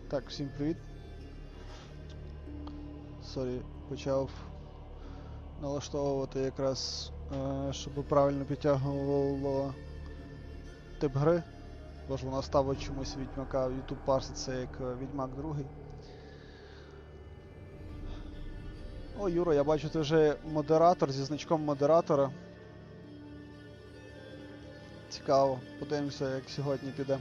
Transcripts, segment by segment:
Так, всім привіт. Сорі, почав налаштовувати якраз, щоб правильно підтягувало тип гри, бо ж вона ставить чомусь Відьмака, в YouTube парситься як Відьмак 2. О, Юро, я бачу, ти вже модератор зі значком модератора. Цікаво, подивимося, як сьогодні піде.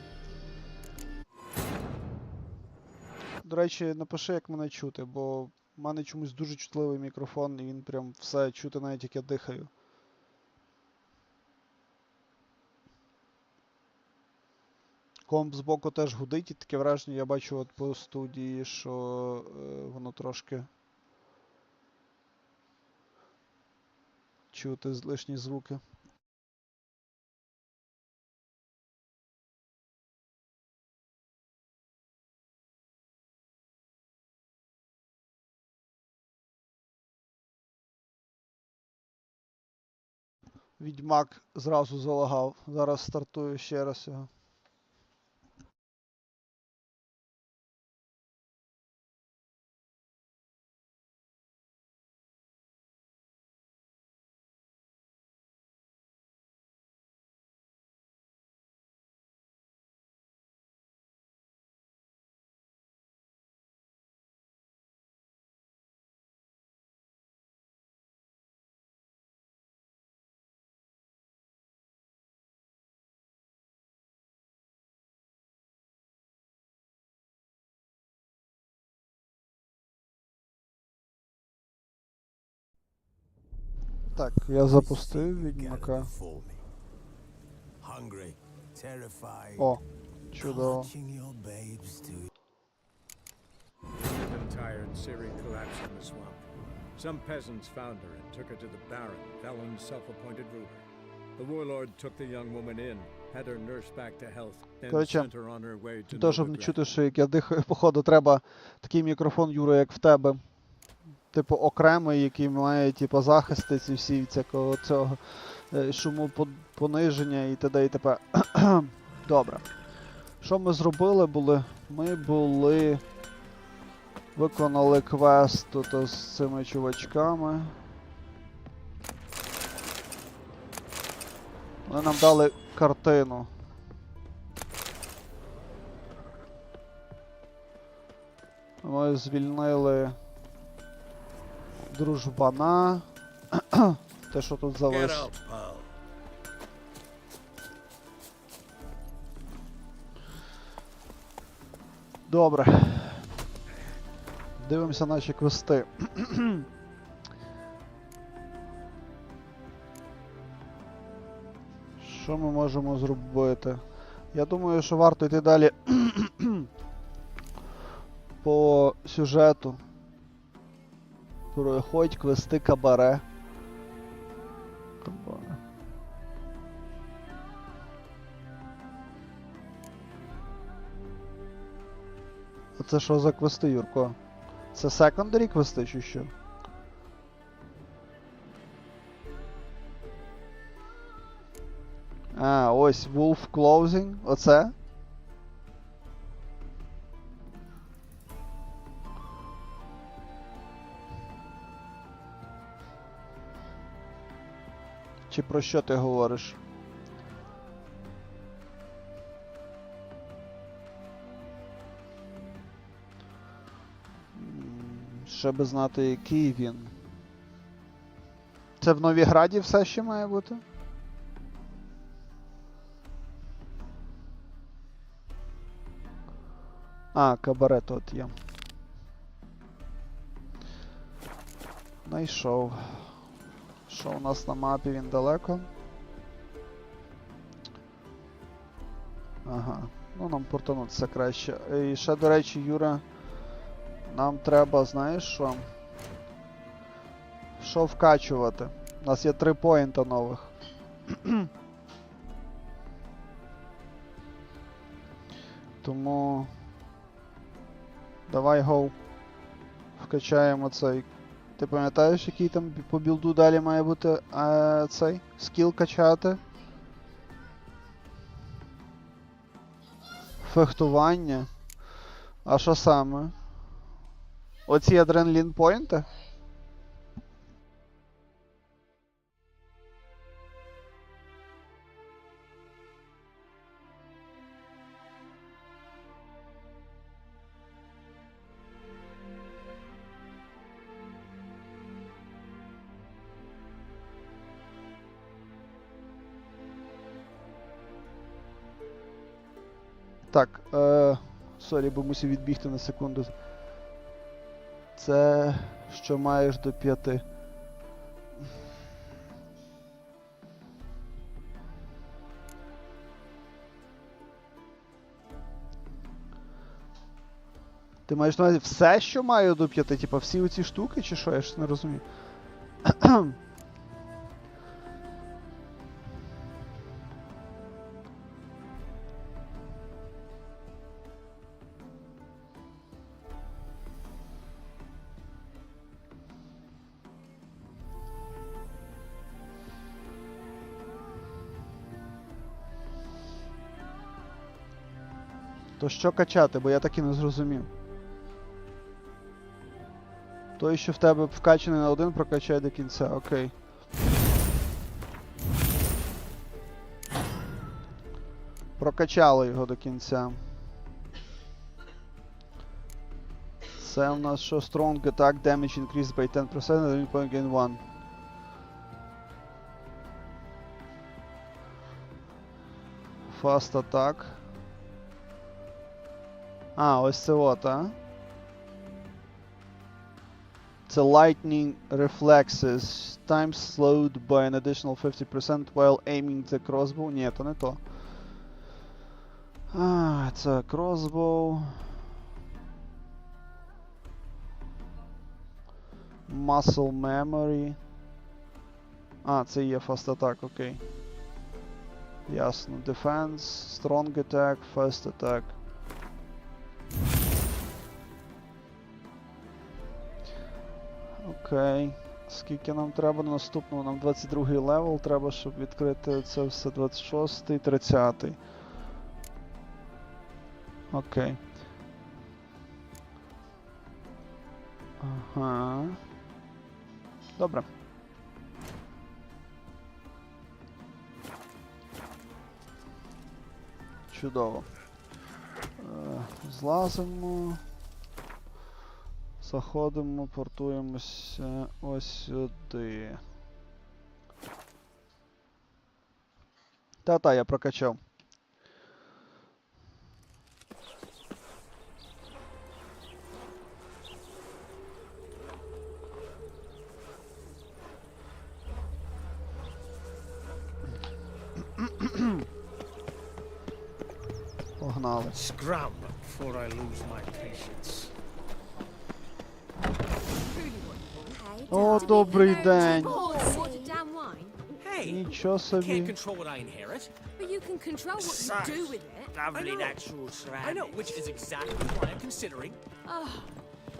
До речі, напиши, як мене чути, бо в мене чомусь дуже чутливий мікрофон, і він прям все чути, навіть як я дихаю. Комп збоку теж гудить, і таке враження, я бачу от по студії, що воно трошки чути лишні звуки. Відьмак зразу залагав. Зараз стартую ще раз його. Так, я запустив Відьмака. О, чудово. Tired, Siri collapsed in the swamp. Some peasants found her and took her to the Baron, Felon's self-appointed ruler. The warlord took the young woman in, had her nursed back to health, then sent her on her way to Те, щоб не Novigrad. чути, що як я дихаю, походу, треба такий мікрофон, Юро, як в тебе. Типу окремий, який має типу захисти ці всі від всякого цього шумопониження і т.д. і т.п. Добре. Що ми зробили були? Ми були... Виконали квест тут з цими чувачками. Вони нам дали картину. Ми звільнили дружбана. Те, що тут завис. Добре. Дивимося наші квести. Що ми можемо зробити? Я думаю, що варто йти далі по сюжету. Проходь квести кабаре. А це що за квести, Юрко? Це секондарі квести чи що? А, ось Wolf Closing, оце? Чи про що ти говориш? Ще би знати, який він. Це в Новіграді все ще має бути? А, кабаре тут є. Найшов. Що у нас на мапі, він далеко? Ага. Ну, нам портанутися краще. І ще, до речі, Юра, нам треба, знаєш що? Що вкачувати? У нас є 3 поінта нових. Тому... Давай, гоу. Вкачаємо цей. Ти пам'ятаєш, який там по білду далі має бути цей? Скіл качати? Фехтування. А що саме? Оці адреналін поінти? Так, сорі, бо мусив відбігти на секунду. Це що маєш до 5. Ти маєш на увазі все, що маю до 5? Типа всі оці штуки, чи що? Я ж не розумію. То що качати, бо я так і не зрозумів. Той, що в тебе вкачаний на 1, прокачай до кінця, окей. Прокачали його до кінця. Це у нас що? Strong attack damage increased by 10%, and point gain 1. Fast attack. А, ось це от, а? Це lightning reflexes. Time slowed by an additional 50% while aiming the crossbow. Ні, то не то. А, це crossbow. Muscle memory. А, це є fast attack, окей. Ясно. Defense, strong attack, fast attack. Окей. Скільки нам треба на наступному? Нам 22-й левел треба, щоб відкрити це все. 26-й, 30-й. Окей. Ага. Добре. Чудово. Злазимо. Заходимо, портуємося ось сюди. Та-та, я прокачав. Погнали. Scram before I lose my patience. О, добрий день. Hey, Нічого can't собі. control what I inherit. But you can control what you do with it. Lovely I know. natural I surroundings. know, which is exactly what I'm considering. Oh,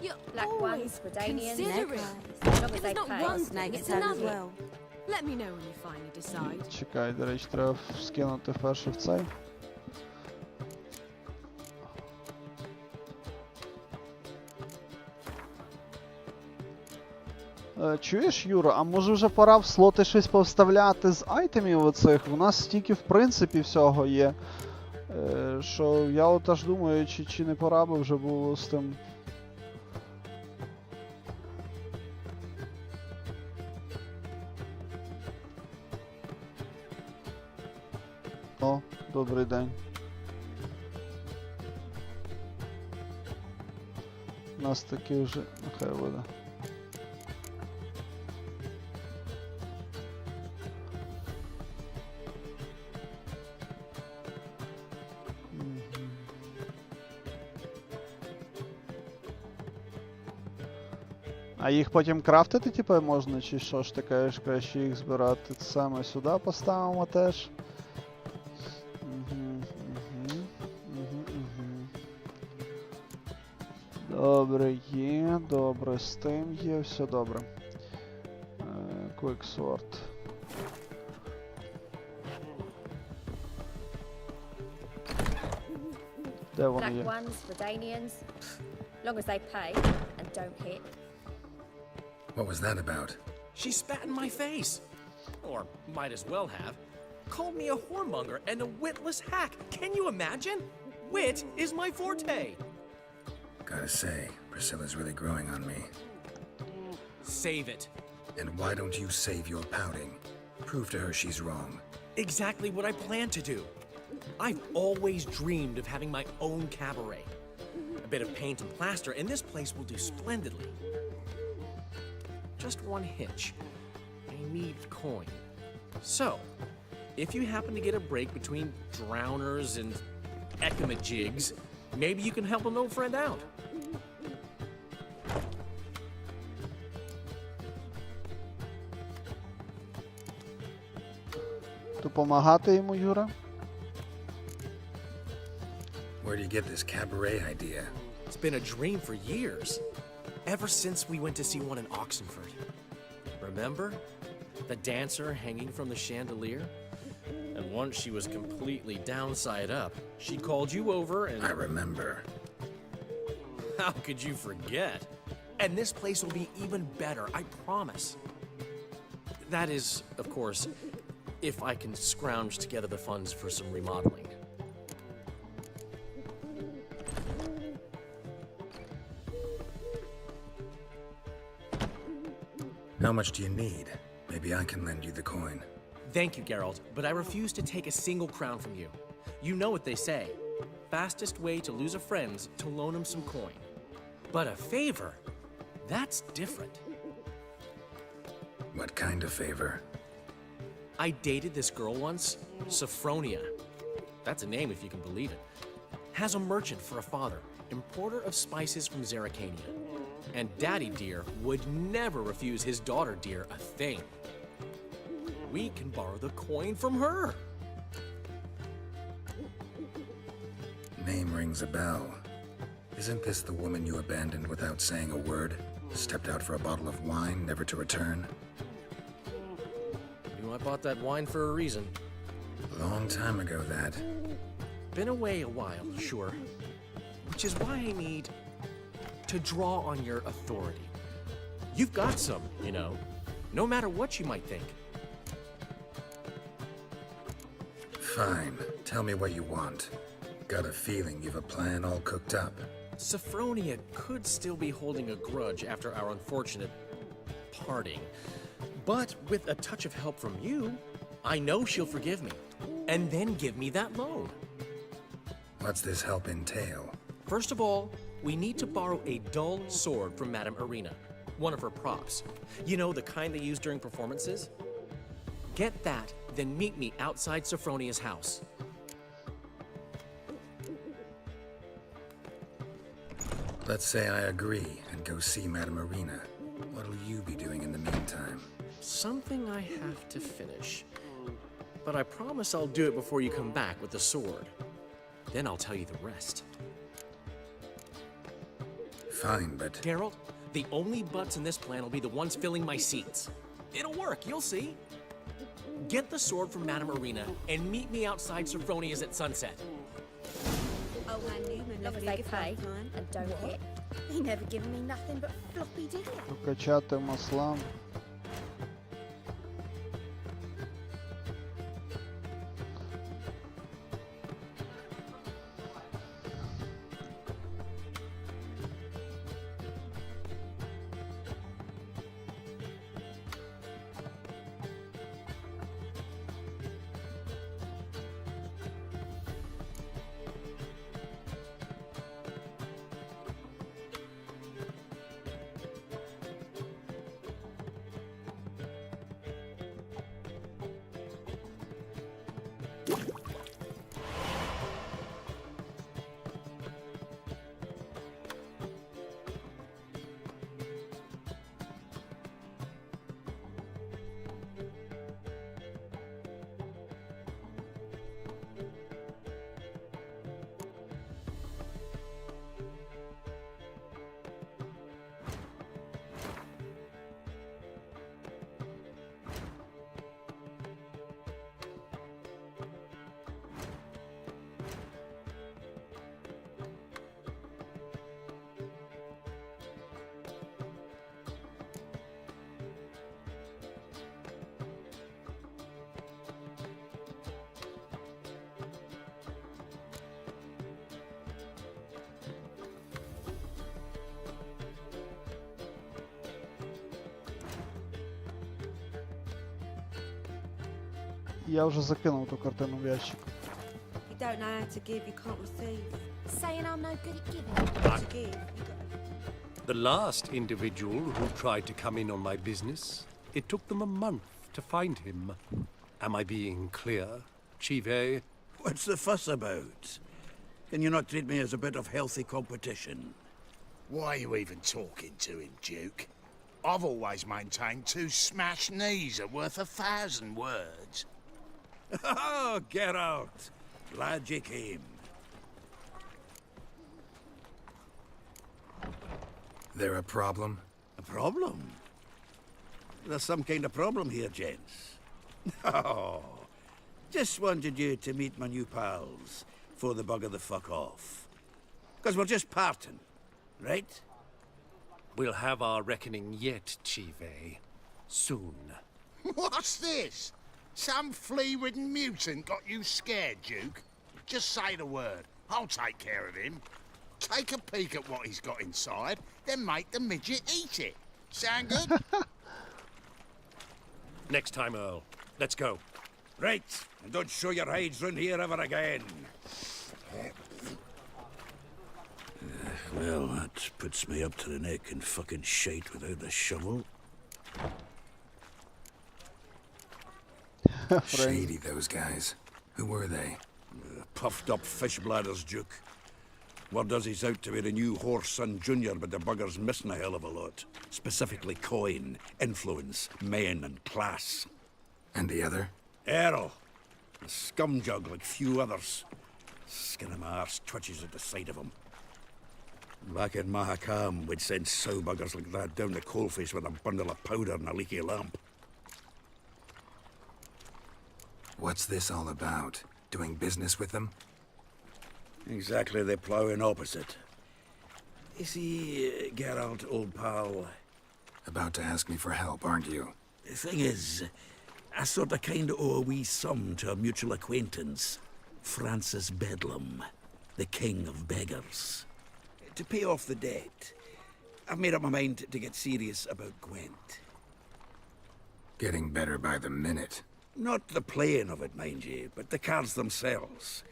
you're Black always ones, Bredanians, considerate. as long as If they it's not pay. one Snake thing, gets it's done as another. well. Let me know when you finally decide. Чекай, до речі, треба скинути вперше в цей. Чуєш, Юра, а може вже пора в слоти щось повставляти з айтемів оцих? У нас стільки в принципі всього є. Що я от аж думаю, чи не пора би вже було з тим. О, добрий день. У нас таки вже... Нехай буде. А їх потім крафтити, типу, можна, чи що ж ти кажеш, краще їх збирати саме сюди поставимо теж. Добре, є, добре, з тим є, все добре. Quick sort. Де вони Black є? ones, Redanians. Long as they pay and don't hit. What was that about? She spat in my face. Or might as well have. Called me a whoremonger and a witless hack. Can you imagine? Wit is my forte. Gotta say, Priscilla's really growing on me. Save it. And why don't you save your pouting? Prove to her she's wrong. Exactly what I plan to do. I've always dreamed of having my own cabaret. A bit of paint and plaster, and this place will do splendidly. Just one hitch. I need coin. So, if you happen to get a break between drowners and ecamajigs, maybe you can help an old friend out. Допомагати йому, Юра? Where do you get this cabaret idea? It's been a dream for years. Ever since we went to see one in Oxenford. Remember? The dancer hanging from the chandelier? And once she was completely downside up, she called you over and... I remember. How could you forget? And this place will be even better, I promise. That is, of course, if I can scrounge together the funds for some remodeling. How much do you need? Maybe I can lend you the coin. Thank you, Geralt, but I refuse to take a single crown from you. You know what they say. Fastest way to lose a friend's to loan him some coin. But a favor? That's different. What kind of favor? I dated this girl once, Sophronia. That's a name if you can believe it. Has a merchant for a father, importer of spices from Zerrikania. And Daddy Dear would never refuse his daughter Dear a thing. We can borrow the coin from her. Name rings a bell. Isn't this the woman you abandoned without saying a word? Stepped out for a bottle of wine, never to return? You know, I bought that wine for a reason. Long time ago, that. Been away a while, sure. Which is why I need to draw on your authority. You've got some, you know, no matter what you might think. Fine. Tell me what you want. Got a feeling you've a plan all cooked up. Sophronia could still be holding a grudge after our unfortunate parting. But with a touch of help from you, I know she'll forgive me. And then give me that loan. What's this help entail? First of all, we need to borrow a dull sword from Madame Irina, one of her props. You know, the kind they use during performances? Get that, then meet me outside Sophronia's house. Let's say I agree and go see Madame Irina. What'll you be doing in the meantime? Something I have to finish. But I promise I'll do it before you come back with the sword. Then I'll tell you the rest. Fine, but... Geralt, the only butts in this plan will be the ones filling my seats. It'll work, you'll see. Get the sword from Madame Irina and meet me outside Sophronia's at sunset. Oh, man, Newman Long left as me a they gift pay last time. and don't hit. He never given me nothing but floppy, did he? Прокачати маслам. Я вже закинув ту картину в ящик. You don't know how to give, you can't receive. Saying I'm no good at giving. To give, you got The last individual who tried to come in on my business, it took them a month to find him. Am I being clear, Chive? What's the fuss about? Can you not treat me as a bit of healthy competition? Why are you even talking to him, Duke? I've always maintained 2 smashed knees are worth 1,000 words. Oh, get out! Glad you came. There a problem? A problem? There's some kind of problem here, gents. Oh, just wanted you to meet my new pals before they bugger the fuck off. Because we're just parting, right? We'll have our reckoning yet, Chive. Soon. What's this? Some flea-ridden mutant got you scared, Duke? Just say the word. I'll take care of him. Take a peek at what he's got inside, then make the midget eat it. Sound good? Next time, Earl. Let's go. Right, and don't show your hides round here ever again. Well, that puts me up to the neck in fucking shite without the shovel. Shady, those guys. Who were they? Puffed up fish bladders, Duke. Word does he's out to be the new Whoreson Junior, but the bugger's missing a hell of a lot. Specifically coin, influence, men, and class. And the other? Errol. A scumjug like few others. Skin of my arse twitches at the sight of him. Back in Mahakam, we'd send sow buggers like that down the coalface with a bundle of powder and a leaky lamp. What's this all about? Doing business with them? Exactly the ploughing opposite. You see, Geralt, old pal, About to ask me for help, aren't you? the thing is, I sort of kind of owe a wee sum to a mutual acquaintance, Francis Bedlam, the king of beggars. To pay off the debt, I've made up my mind to get serious about Gwent. Getting better by the minute. Not the playing of it, mind you, but the cards themselves.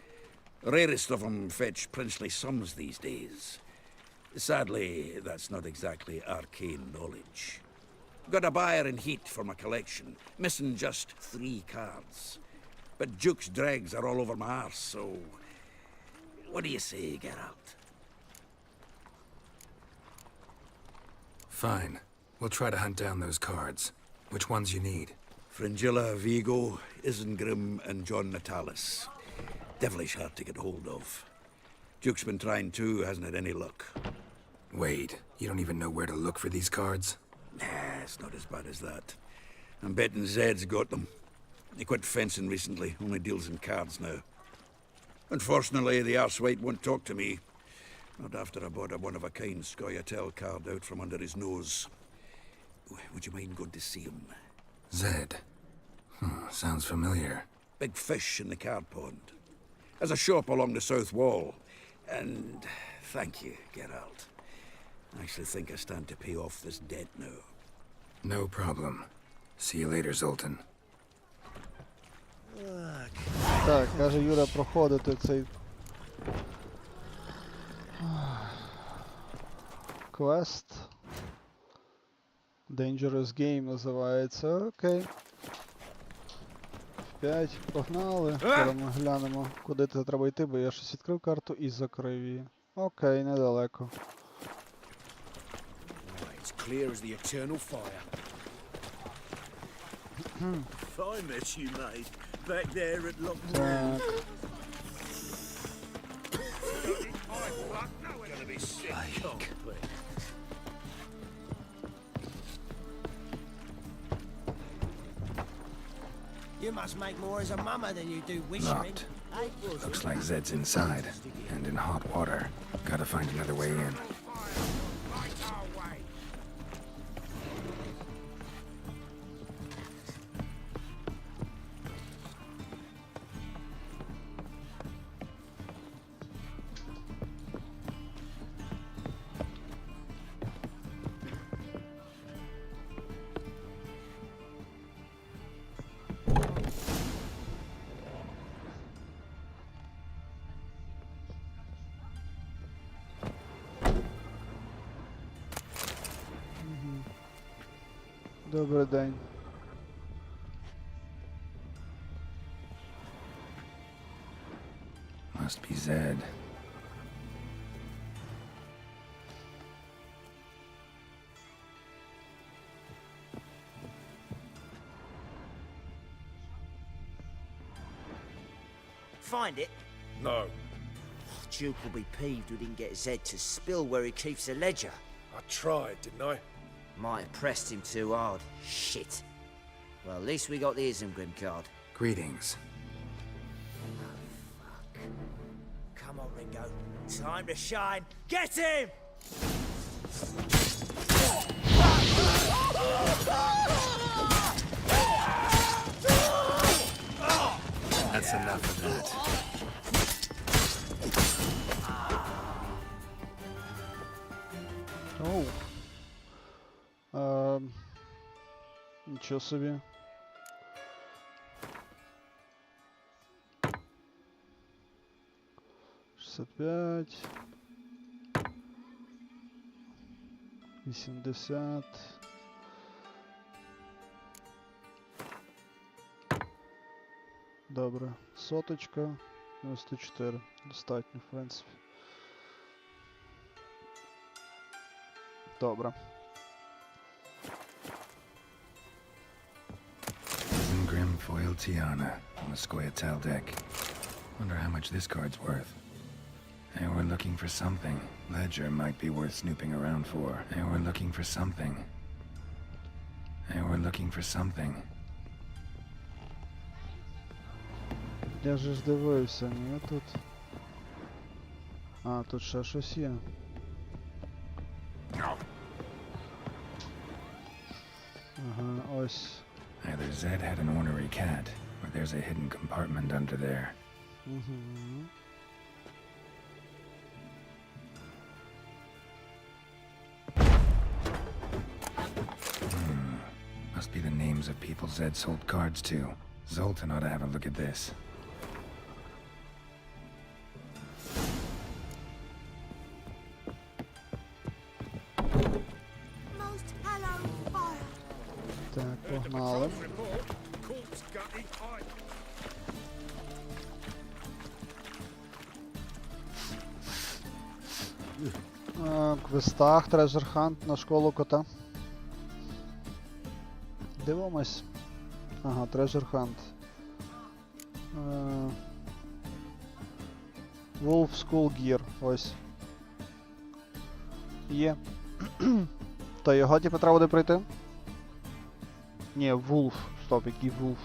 Rarest of them fetch princely sums these days. Sadly, that's not exactly arcane knowledge. Got a buyer in heat for my collection, missing just 3 cards. But Duke's dregs are all over my arse, so... What do you say, Geralt? Fine. We'll try to hunt down those cards. Which ones you need? Fringilla, Vigo, Isengrim, and John Natalis. Devilish hard to get hold of. Duke's been trying too, hasn't had any luck. Wait, you don't even know where to look for these cards? Nah, it's not as bad as that. I'm betting Zed's got them. He quit fencing recently, only deals in cards now. Unfortunately, the arsewite won't talk to me. Not after I bought a one-of-a-kind Scoia'tael card out from under his nose. Would you mind going to see him? Zed. Sounds familiar. Big fish in the card pond. Has a shop along the south wall. And thank you, Geralt. I actually think I stand to pay off this debt now. No problem. See you later, Zoltan. Так, каже Юра, проходити цей квест. Dangerous Game називається. Окей. 5, погнали. Зараз ми глянемо, куди це треба йти, бо я щось відкрив карту і закрив її. Окей, недалеко. It's clear as the eternal fire. I met you, mate. Back there at Loch Так. Gonna be sick. You must make more as a mama than you do wishing. Locked. Looks like Zed's inside, and in hot water. Gotta find another way in. Добрий день. Must be Zed. Find it? No. Duke will be peeved we didn't get Zed to spill where he keeps the ledger. I tried, didn't I? Might have pressed him too hard. Shit. Well, at least we got the Isengrim card. Greetings. Come on, Ringo. Time to shine. Get him! That's enough of that. Оу. Нічого собі. «65». 80. Добре. Соточка. 94. Достатньо, в принципі. Добре. Isengrim foil Tiana on the Scoia'tael deck. Wonder how much this card's worth. And we're looking for something. Ledger might be worth snooping around for. And we're looking for something. And we're looking for something. Я же ж дивився, ні, тут. А, тут ще щось є. Ага, ось. Either Zed had an ornery cat, or there's a hidden compartment under there. Угу. Must be the names of people Zed sold cards to. Zoltan ought to have a look at this. Most hallowed fire. Так, погнали. Квестах, Treasure Hunt на школу кота. Дивимось. Ага, Treasure Hunt. Wolf School Gear, ось. Є. То його типу треба буде пройти? Ні, Wolf. Стоп, який Wolf.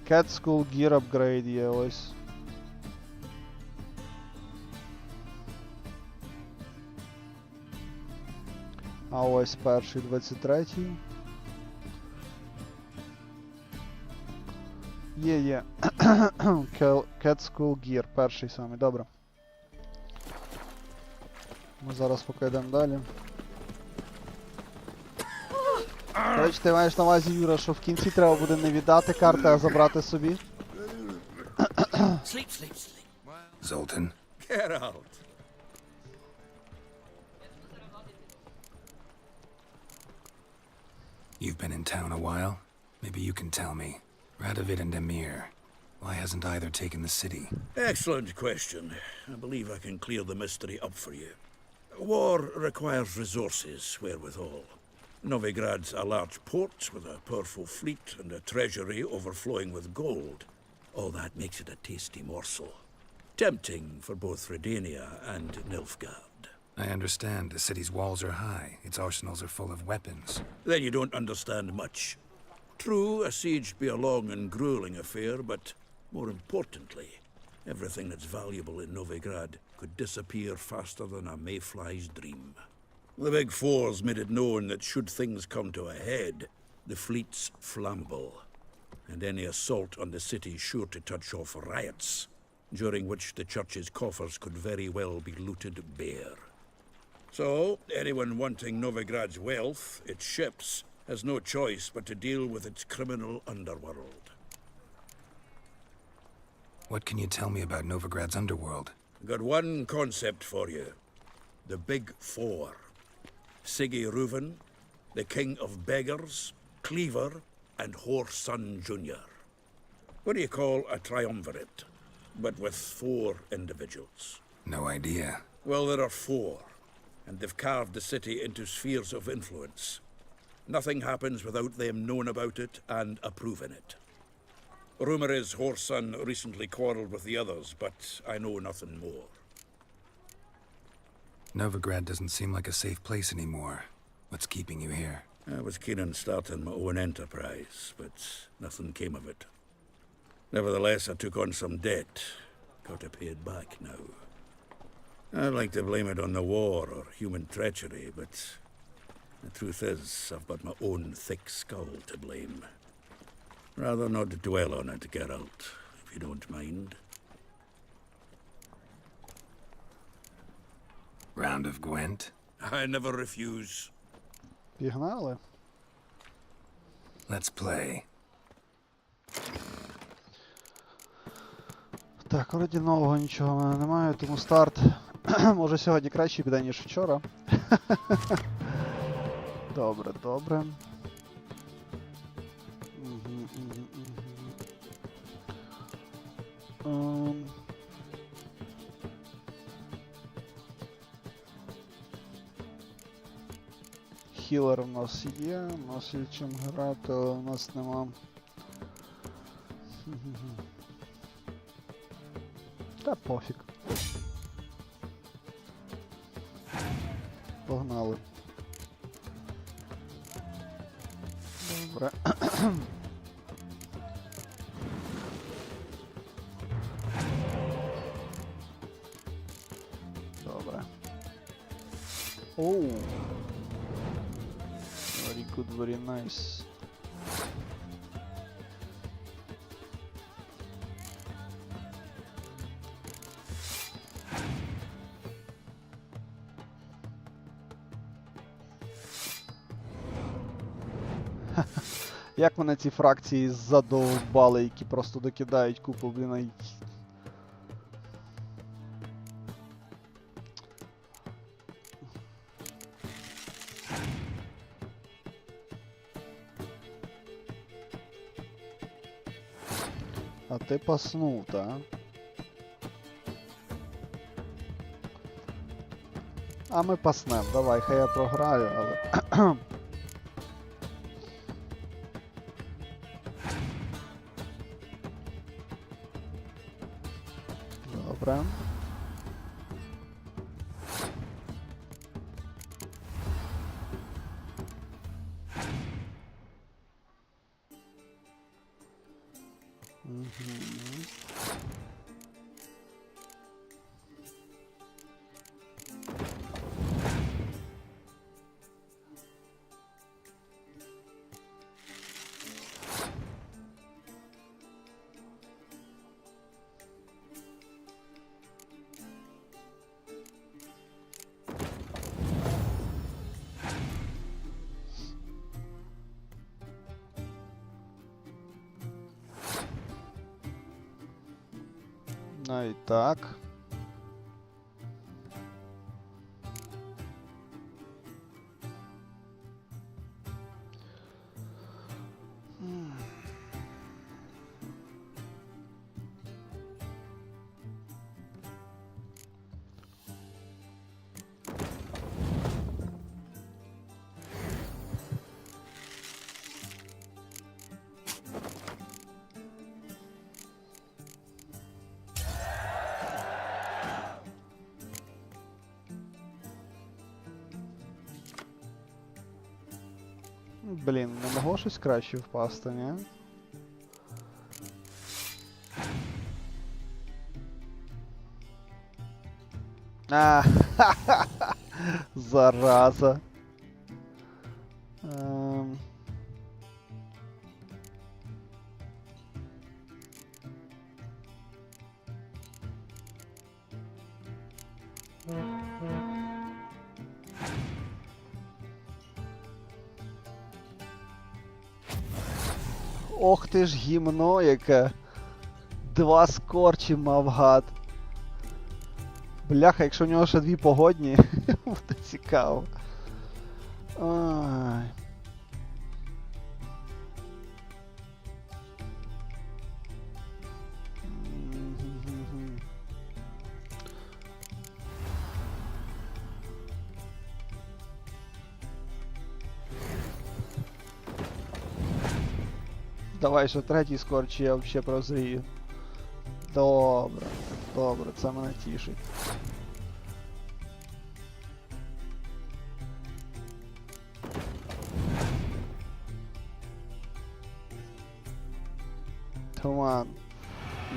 Cat School Gear Upgrade є, ось. А ось перший, 23-й. Є. Cat School Gear, перший самий, добре. Ми зараз поки йдемо далі. Коротше, ти маєш на увазі, Юра, що в кінці треба буде не віддати карти, а забрати собі? Sleep. Zoltan? Get out. You've been in town a while? Maybe you can tell me. Radovid and Emir. Why hasn't either taken the city? Excellent question. I believe I can clear the mystery up for you. War requires resources wherewithal. Novigrad's a large port with a powerful fleet and a treasury overflowing with gold. All that makes it a tasty morsel. Tempting for both Redania and Nilfgaard. I understand the city's walls are high, its arsenals are full of weapons. Then you don't understand much. True, a siege be a long and grueling affair, but more importantly, everything that's valuable in Novigrad could disappear faster than a mayfly's dream. The Big Four's made it known that should things come to a head, the fleet's flammable, and any assault on the city sure to touch off riots, during which the church's coffers could very well be looted bare. So, anyone wanting Novigrad's wealth, its ships, has no choice but to deal with its criminal underworld. What can you tell me about Novigrad's underworld? Got one concept for you. The Big Four. Siggy Reuven, the king of beggars, Cleaver, and Whoreson Jr. What do you call a triumvirate, but with 4 individuals? No idea. Well, there are 4, and they've carved the city into spheres of influence. Nothing happens without them knowing about it and approving it. Rumor is Whoreson recently quarreled with the others, but I know nothing more. Novigrad doesn't seem like a safe place anymore. What's keeping you here? I was keen on starting my own enterprise, but nothing came of it. Nevertheless, I took on some debt. Got to pay it back now. I'd like to blame it on the war or human treachery, but the truth is, I've got my own thick skull to blame. Rather not dwell on it, Geralt, if you don't mind. Round of Gwent? I never refuse. Пігнали. Let's play. Так, вроді нового нічого в мене немає, тому старт. Може сьогодні краще піде, ніж вчора. Добре, добре. Хілер у нас є, у нас є чим грати, але у нас нема. Та пофіг. Погнали. Добре. Добре. Оу. Very good, very nice. Як мене ці фракції задовбали, які просто докидають купу, блін, А ти паснув, та? А ми паснем, давай, хай я програю, але... Добре. І так. Блін, не могло щось краще впасти, ні? Зараза. Ох ти ж гімно, яке. 2 скорчі мав гад. Бляха, якщо в нього ще 2 погодні, буде цікаво. Ай. Давай ще третій скор, чи я взагалі прозрію. Добре, добре, це мене тішить. Команд.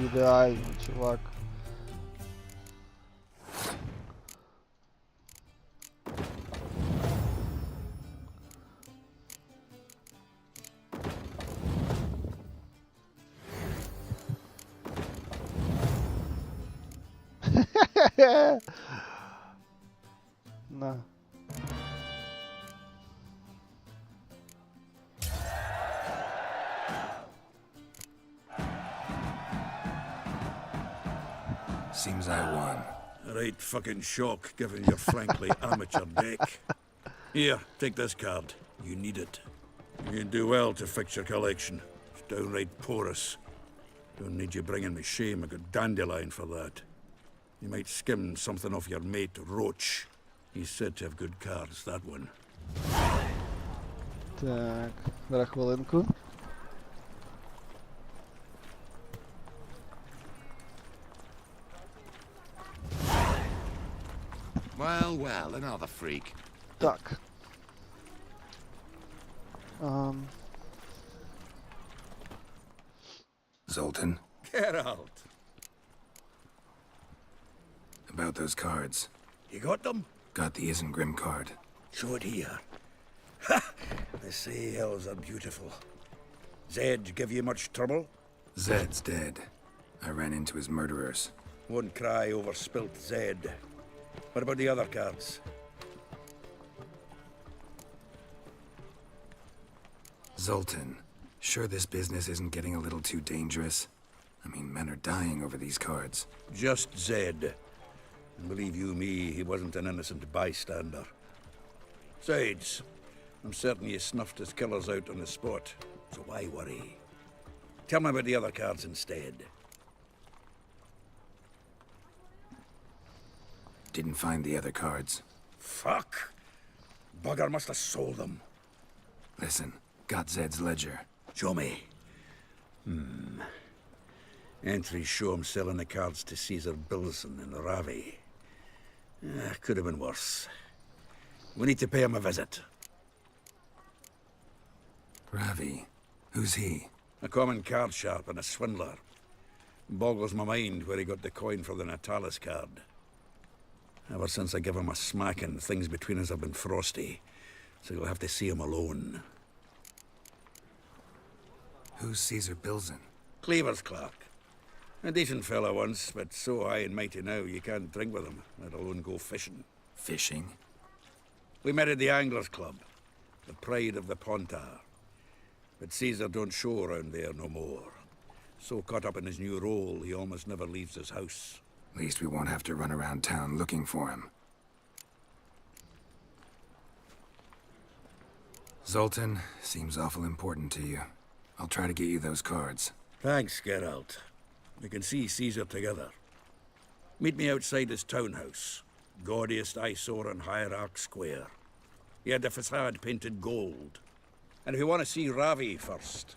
Ідеально, чувак. На. Seems I won. Right fucking shock, given your frankly amateur deck. Here, take this card. You need it. You'd do well to fix your collection. It's downright porous. Don't need you bringing me shame. I got dandelion for that. You might skim something off your mate Roach. He's said to have good cards, that one. Так, зараз хвилинку. Well, well, another freak. Так. Zoltan, Get out. about those cards. You got them? Got the Isengrim card. Show it here. Ha! They say elves are beautiful. Zed give you much trouble? Zed's dead. I ran into his murderers. Won't cry over spilt Zed. What about the other cards? Zoltan, sure this business isn't getting a little too dangerous? I mean, men are dying over these cards. Just Zed. And believe you me, he wasn't an innocent bystander. Besides, I'm certain you snuffed his killers out on the spot, so why worry? Tell me about the other cards instead. Didn't find the other cards. Fuck! Bugger must have sold them. Listen, got Zed's ledger. Show me. Entries show him selling the cards to Caesar Bilson in Ravi. Could have been worse. We need to pay him a visit. Ravi? Who's he? A common card sharp and a swindler. Boggles my mind where he got the coin for the Natalis card. Ever since I gave him a smacking, things between us have been frosty. So you'll have to see him alone. Who's Caesar Bilson? Cleaver's clerk. A decent fellow once, but so high and mighty now you can't drink with him, let alone go fishing. Fishing? We met at the Anglers Club, the pride of the Pontar. But Caesar don't show around there no more. So caught up in his new role, he almost never leaves his house. At least we won't have to run around town looking for him. Zoltan, seems awful important to you. I'll try to get you those cards. Thanks, Geralt. We can see Caesar together. Meet me outside his townhouse. Gaudiest eyesore on Hierarch Square. He had the facade painted gold. And if you want to see Ravi first,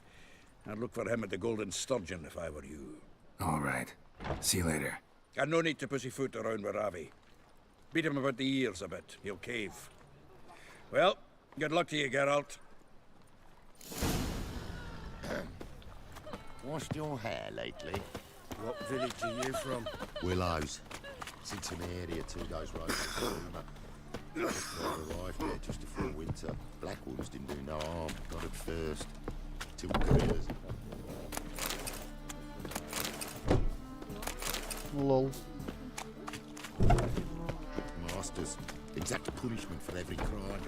I'd look for him at the Golden Sturgeon if I were you. All right. See you later. And no need to pussyfoot around with Ravi. Beat him about the ears a bit. He'll cave. Well, good luck to you, Geralt. Washed your hair lately? What village are you from? Willows. It's in the area 2 days road from the river. Arrived there just before winter. Black wolves didn't do no harm, not at first. Till gorillas. Lol. Masters, exact punishment for every crime.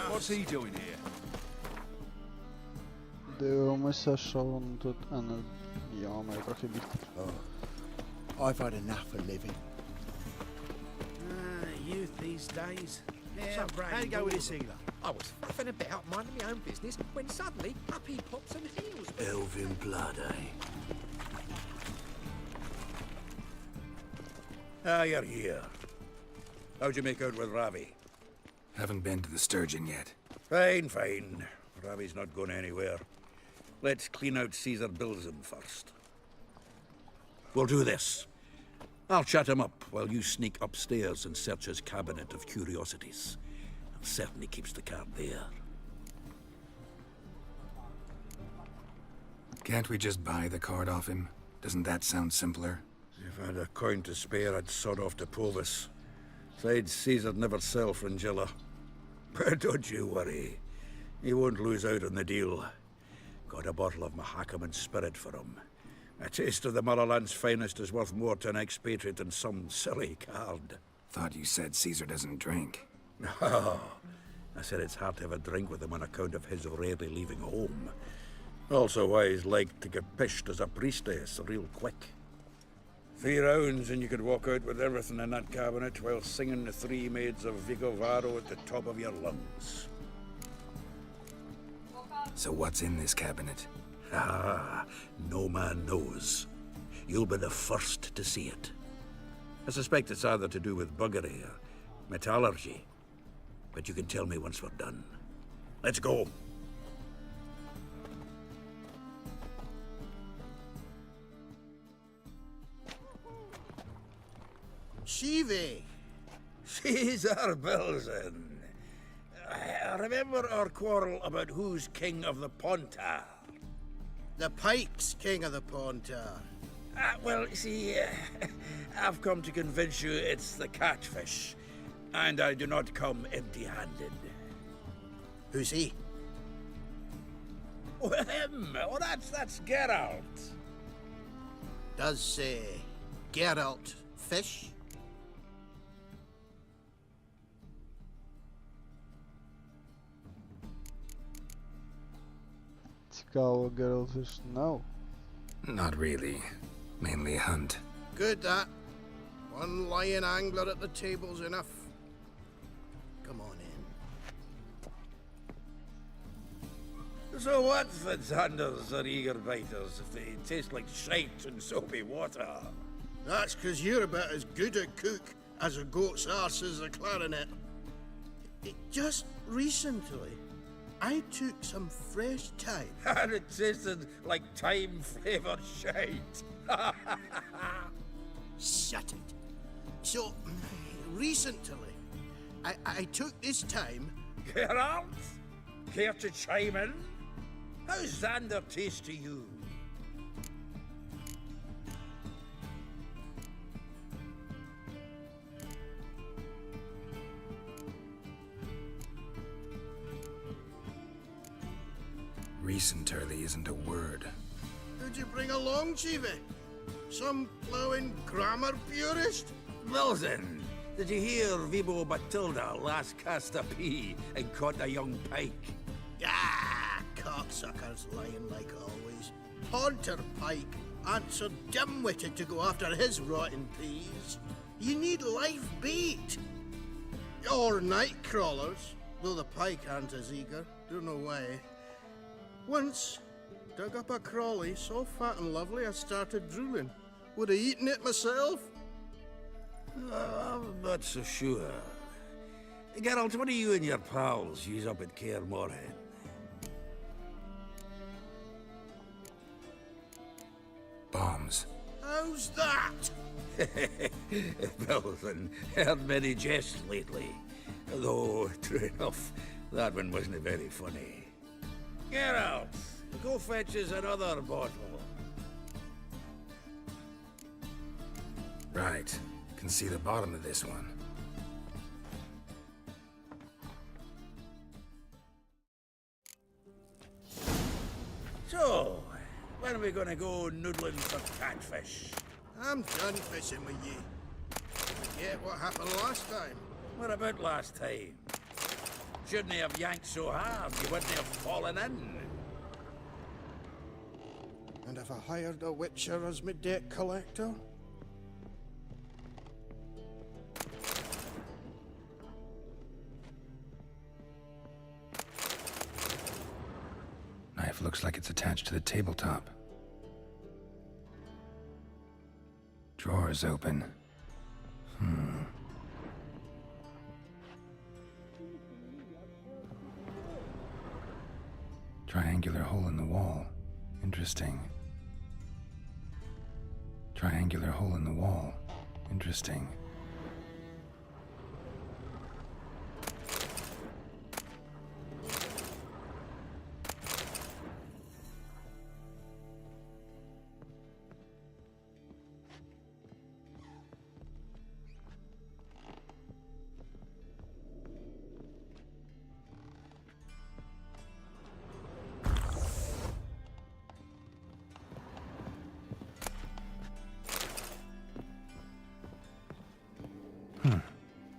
What's he doing here? Дивимося, що воно тут. А, не. Я маю трохи бігти. I've had enough of living. youth these days. Yeah, So, how you go with this healer? I was faffing about minding my own business when suddenly up he pops and heals me. Elven blood, eh? Ah, you're here. How'd you make out with Ravi? Haven't been to the Sturgeon yet. Fine, fine. Ravi's not going anywhere. Let's clean out Caesar Bilzen first. We'll do this. I'll chat him up while you sneak upstairs and search his cabinet of curiosities. Certainly keeps the card there. Can't we just buy the card off him? Doesn't that sound simpler? If I had a coin to spare, I'd sod off to Provis. Besides, Caesar'd never sell Fringilla. But don't you worry. He won't lose out on the deal. Got a bottle of Mahakaman spirit for him. A taste of the motherland's finest is worth more to an expatriate than some silly card. Thought you said Caesar doesn't drink. No. I said it's hard to have a drink with him on account of his rarely leaving home. Also why he's like to get pished as a priestess real quick. 3 rounds and you could walk out with everything in that cabinet while singing the 3 maids of Vigo Varo at the top of your lungs. So what's in this cabinet? Ah, no man knows. You'll be the first to see it. I suspect it's either to do with buggery or metallurgy. But you can tell me once we're done. Let's go. Shivi. Caesar Bilzen. Remember our quarrel about who's king of the Pontar? The Pike's king of the Pontar. Well, see, I've come to convince you it's the catfish. And I do not come empty-handed. Who's he? Oh, him! Oh, that's Geralt. Does, Geralt fish? Цікаво, Geralt no. Not really. Mainly hunt. Good, that. One lion angler at the table's enough. Come on in. So what's the Zanders or eager biters if they taste like shite and soapy water? That's 'cause you're about as good a cook as a goat's arse is a clarinet. Just recently, I took some fresh thyme. And it tasted like thyme-flavoured shite. Shut it. So, recently, I took this thyme. Geralt? Care to chime in? How's Xander taste to you? Recently isn't a word. Who'd you bring along, Chiefy? Some ploughing grammar purist? Wilson, did you hear Vibo Batilda last cast a pea and caught a young pike? Ah, cocksuckers lying like always. Haunter Pike ain't so dim-witted to go after his rotten peas. You need live bait. Or night crawlers, though the pike aren't as eager. Don't know why. Once, dug up a crawly so fat and lovely I started drooling. Would have eaten it myself. I'm not so sure. Geralt, what do you and your pals use up at Kaer Morhen? Bombs. How's that? Wilson, heard many jests lately. Though, true enough, that one wasn't very funny. Geralt, go fetch us another bottle. Right. Can see the bottom of this one. So, when are we gonna go noodling for catfish? I'm done fishing with ye. Forget what happened last time. What about last time? Shouldn't he have yanked so hard you wouldn't have fallen in? And if I hired a witcher as my debt collector? it's attached to the tabletop. Drawers open. Triangular hole in the wall. Interesting. Triangular hole in the wall. Interesting.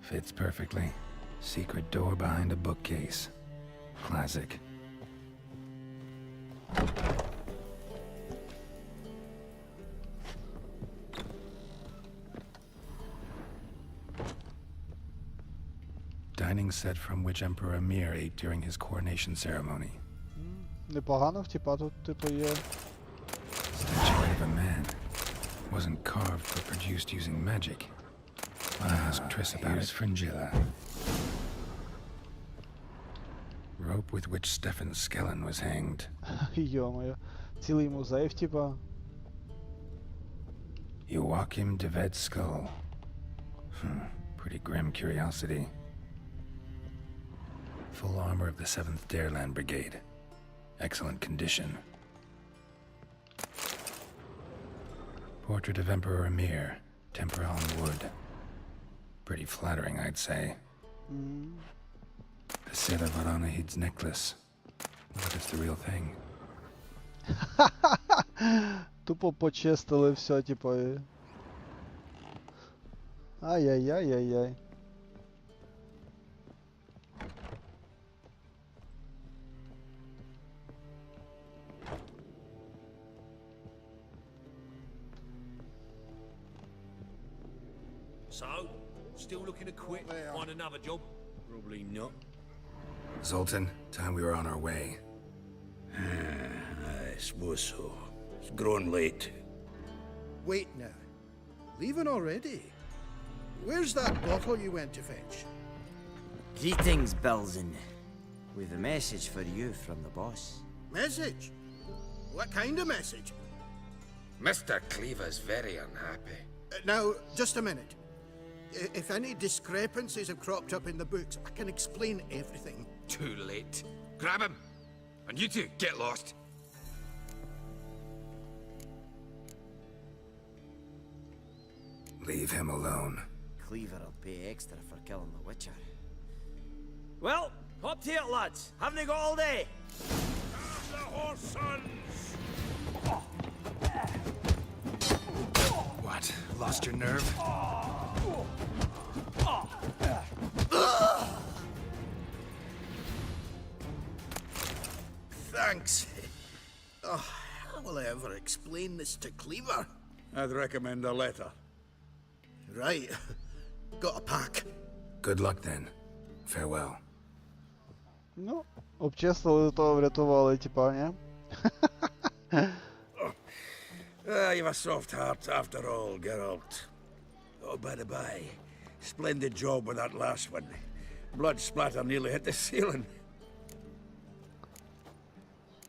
Fits perfectly. Secret door behind a bookcase. Classic. Dining set from which Emperor Emir ate during his coronation ceremony. Непогано, типа тут типу є. Statuette of a man. Wasn't carved but produced using magic. I asked Triss about his fringilla. Rope with which Stefan Skellen was hanged. Йо-моє. Цілий музей, типа. Joachim de Ved's skull. Pretty grim curiosity. Full armor of the 7th Dareland Brigade. Excellent condition. Portrait of Emperor Emir. Tempera on wood. Pretty flattering, I'd say. The Sera Varanahid's necklace. What if it's the real thing? Тупо почистили все, типа. Ай-яй-яй-яй-яй. So, still looking to quit, find another job? Probably not. Zoltan, time we were on our way. I suppose so. It's grown late. Wait now. Leaving already? Where's that bottle you went to fetch? Greetings, Belzen. We've a message for you from the boss. Message? What kind of message? Mr. Cleaver's very unhappy. Now, just a minute. If any discrepancies have cropped up in the books, I can explain everything. Too late. Grab him! And you two, get lost. Leave him alone. Cleaver will pay extra for killing the Witcher. Well, hop to it, lads. Haven't they got all day? The horse sons! What? Lost your nerve? Thanks. Oh, how will I ever explain this to Cleaver? I'd recommend a letter. Right. Got a pack. Good luck then. Farewell. Ну, обчистили, то врятували, типа, не? You've a soft heart after all, Geralt. Oh, by the by, splendid job with that last one. Blood splatter nearly hit the ceiling.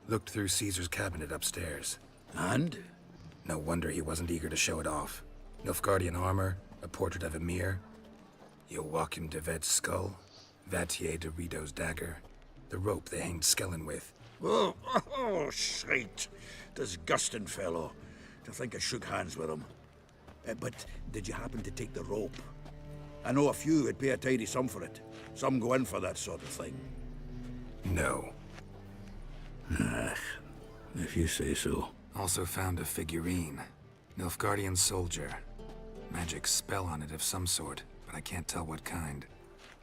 Looked through Caesar's cabinet upstairs. And? No wonder he wasn't eager to show it off. Nilfgaardian armor, a portrait of Emir, Joachim de Ved's skull, Vatier de Rideau's dagger, the rope they hanged Skellen with. Oh, shite. Disgusting fellow. To think I shook hands with him. But did you happen to take the rope? I know a few would pay a tidy sum for it. Some go in for that sort of thing. No. If you say so. Also found a figurine. Nilfgaardian soldier. Magic spell on it of some sort, but I can't tell what kind.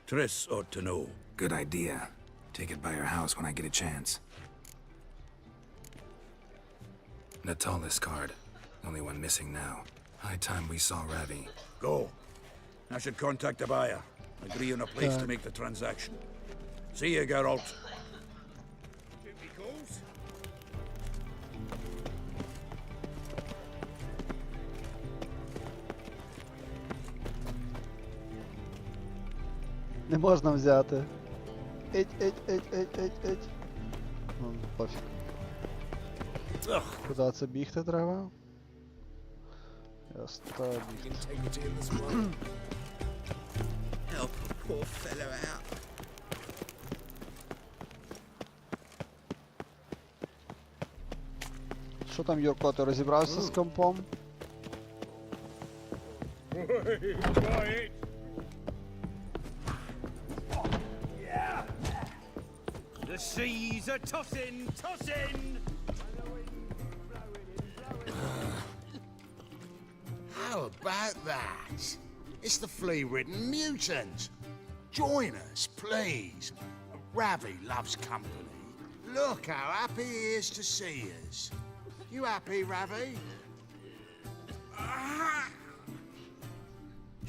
Triss ought to know. Good idea. Take it by her house when I get a chance. Natalis card. Only one missing now. High time we saw Ravi. Go. I should contact the buyer. Agree on a place to make the transaction. See you, Geralt. Не можна взяти. Еть. Ну, пофіг. Куди це бігти треба? Ясно, бігти. Help a poor fellow out. Що там, Юрко, ти розібрався з компом? The seas are tossing, tossing! How about that? It's the flea-ridden mutant. Join us, please. Ravi loves company. Look how happy he is to see us. You happy, Ravi?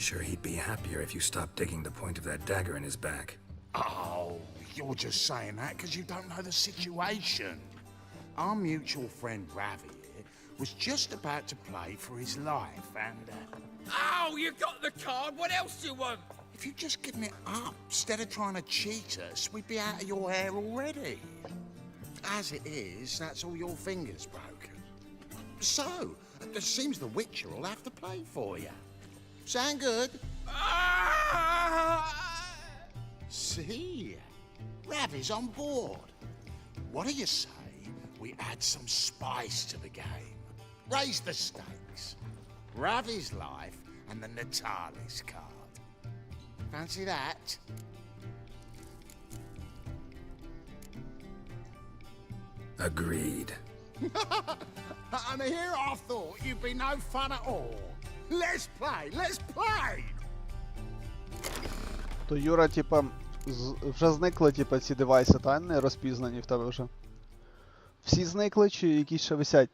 Sure, he'd be happier if you stopped digging the point of that dagger in his back. Oh, you're just saying that because you don't know the situation. Our mutual friend Ravi here was just about to play for his life and... Oh, you got the card. What else do you want? If you'd just given it up, instead of trying to cheat us, we'd be out of your hair already. As it is, that's all your fingers broken. So, it seems the Witcher will have to play for you. Sound good? See? Ravi's on board. What do you say we add some spice to the game? Raise the stakes. Ravi's life and the Natalis card. Fancy that? Agreed. And here I thought you'd be no fun at all. Let's play, let's play! То Юра, типа, вже зникли, типа, ці девайси, та? Не розпізнані в тебе вже. Всі зникли, чи якісь ще висять?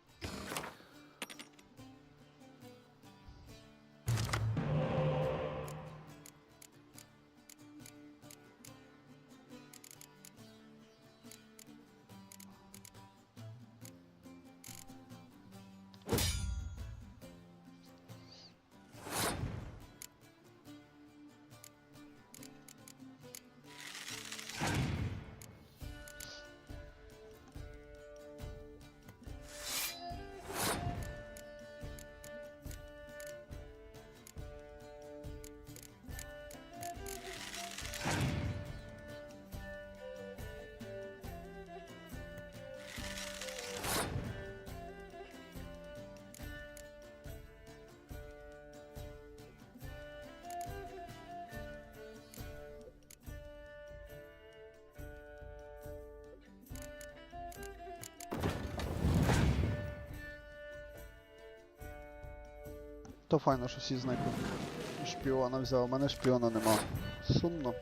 То файно, що всі зникли. Шпіона взяв, у мене шпіона нема. Сумно.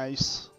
Найс.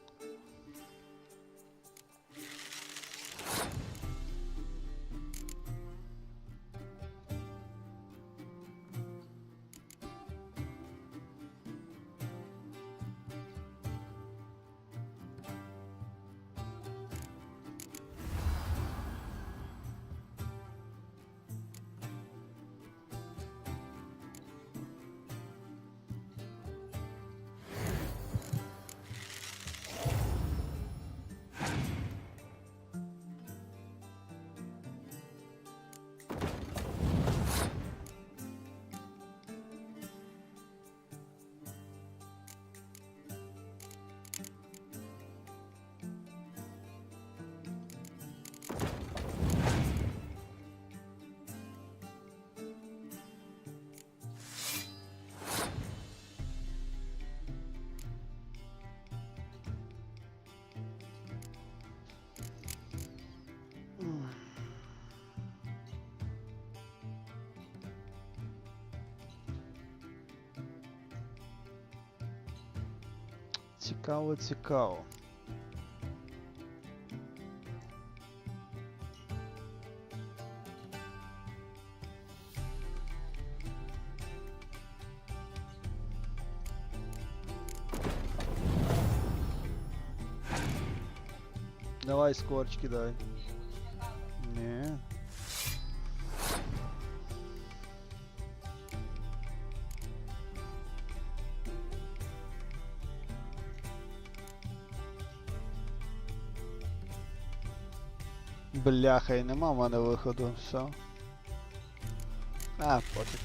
Цікаво, цікаво. Давай скотч кидай. Не. Бляха, і нема в мене виходу, все. А, пофіг.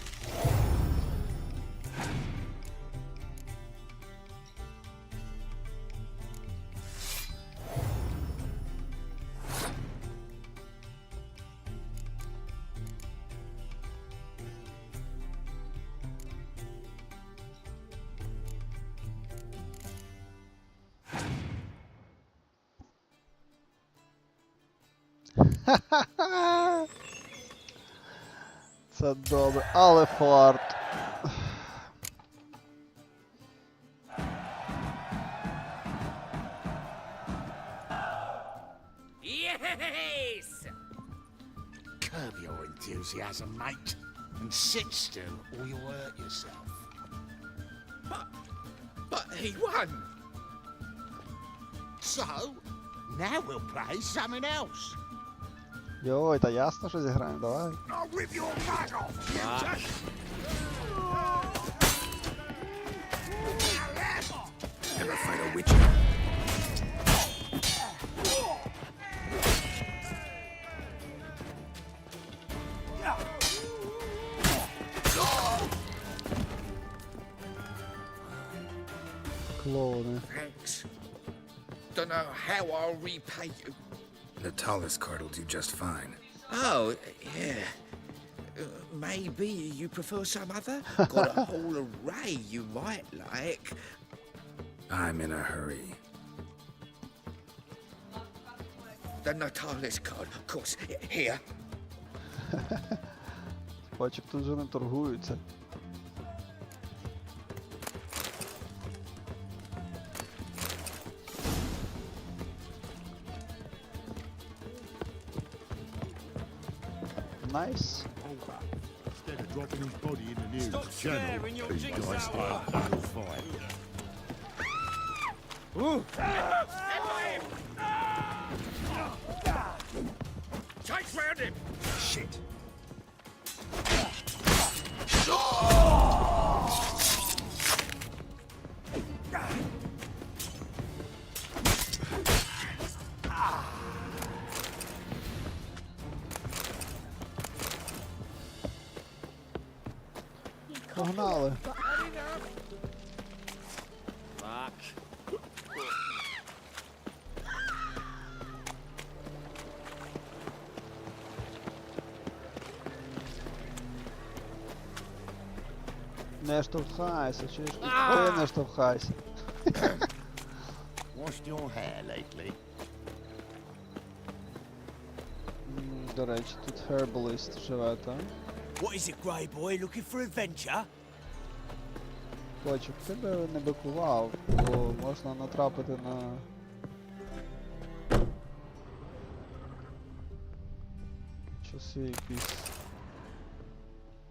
Це добре, але фарт. Yes! Curb your enthusiasm, mate, and sit still or you'll hurt yourself. But he won! So, now we'll play something else. Йой, та ясно, що зіграємо, давай. I'll rip your mug off, you Never fight a witcher. Клоуни. Thanks. Don't know how I'll repay you. The tallest card will do just fine. Oh, yeah. Maybe you prefer some other? Got a whole array you might like. I'm in a hurry. The Natalis card, of course. Here. Бачив, тут вже не торгуються. Nice. Instead of dropping his body in the news channel, he diced it up in a fight. Chase round him! Shit. Погнали. Не штовхайся, чуєш? Ти не штовхайся. Washed your hair lately? До речі, тут Herbalist живе, так? What is it, Grey Boy? Looking for adventure? Кочик, ти би не бикував, бо можна натрапити на... часи якісь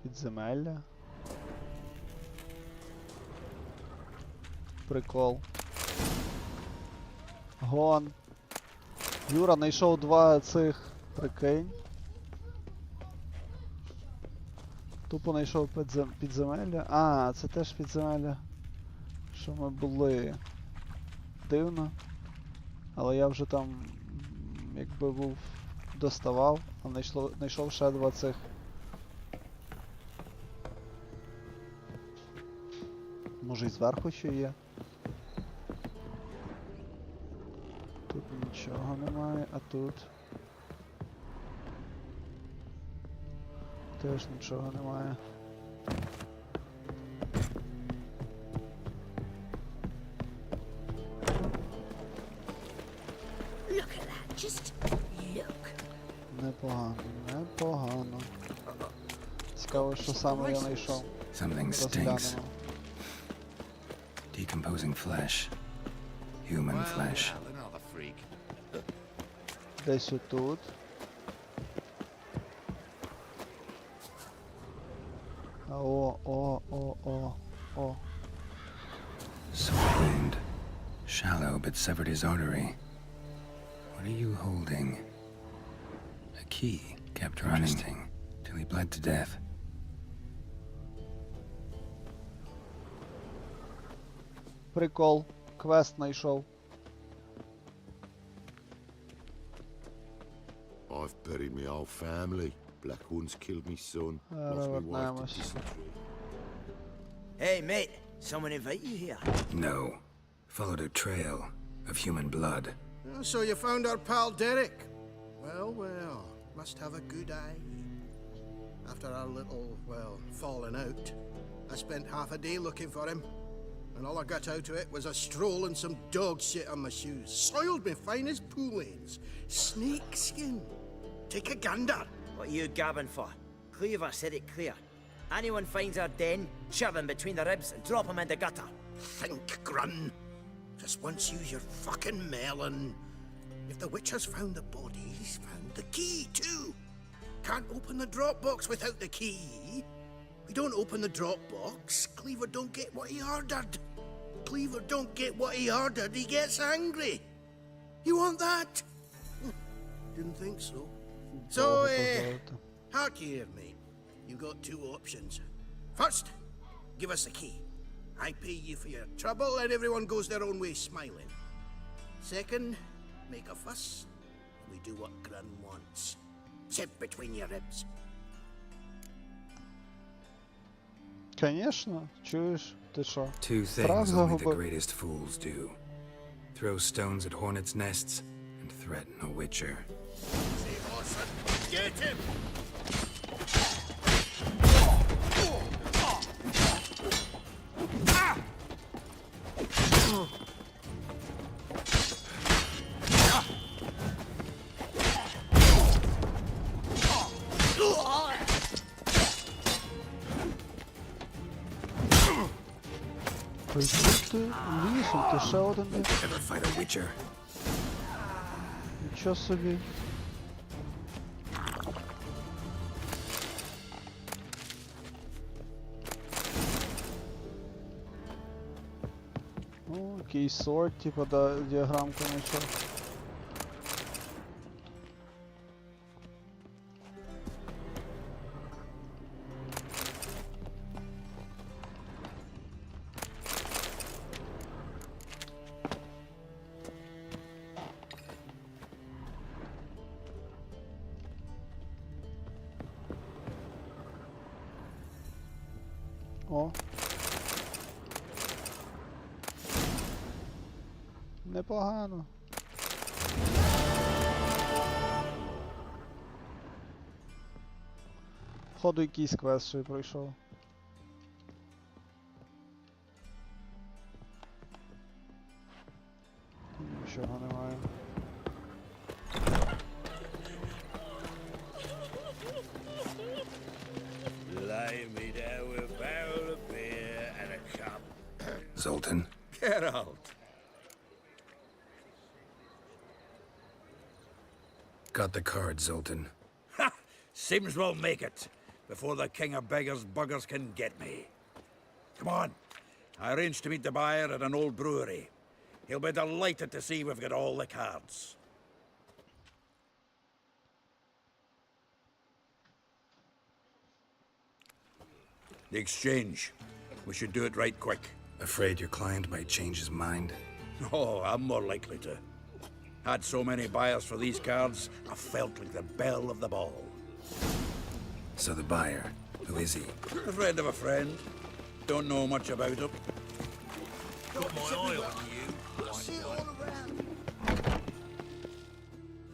підземелля. Прикол. Гон. Юра знайшов 2 цих, прикинь. Тупо знайшов підземелля. А, це теж підземелля, що ми були. Дивно. Але я вже там, якби був, доставав, а знайшов ще 2 цих. Може і зверху ще є. Тут нічого немає, а тут теж нічого немає. Look at that, just look. Непогано, непогано. Цікаво, що саме я знайшов. Something stinks. Decomposing flesh. Human flesh. Another freak. Десь отут. О. Sword wound. Shallow, but severed his artery. What are you holding? A key kept running till he bled to death. Прикол. Квест знайшов. I've buried my whole family. Black ones killed me son. Lost my wife to dysentery. Hey, mate. Someone invite you here? No. Followed a trail of human blood. Oh, so you found our pal Derek? Well, well, must have a good eye. After our little, well, falling out, I spent half a day looking for him. And all I got out of it was a stroll and some dog shit on my shoes. Soiled me fine as pool lanes. Snake skin. Take a gander. What are you gabbing for? Cleaver said it clear. Anyone finds our den, shove him between the ribs and drop him in the gutter. Think, Grun. Just once use your fucking melon. If the witch has found the body, he's found the key too. Can't open the drop box without the key. We don't open the drop box, Cleaver don't get what he ordered. Cleaver don't get what he ordered, he gets angry. You want that? Didn't think so. So, hark here, mate. You got 2 options. First, give us the key. I pay you for your trouble and everyone goes their own way smiling. Second, make a fuss. We do what Grun wants. Sit between your ribs. Конечно, чуєш? Ти що? 2 things only the greatest fools do. Throw stones at hornets' nests and threaten a witcher. Get him! Ти лісом, ти ще один. Ever fight a witcher? Нічого собі. О, якийсь сорт, типа, діаграмку знайшов. О. Непогано. Походу якийсь квест ще й пройшов. Нічого немає. Lay me down with a barrel of beer and a cup Zoltan. Geralt. Got the card, Zoltan. Ha! Seems we'll make it before the king of beggars buggers can get me. Come on. I arranged to meet the buyer at an old brewery. He'll be delighted to see we've got all the cards. The exchange. We should do it right quick. Afraid your client might change his mind? Oh, I'm more likely to. Had so many buyers for these cards, I felt like the belle of the ball. So the buyer, who is he? A friend of a friend. Don't know much about him. Got my eye on you.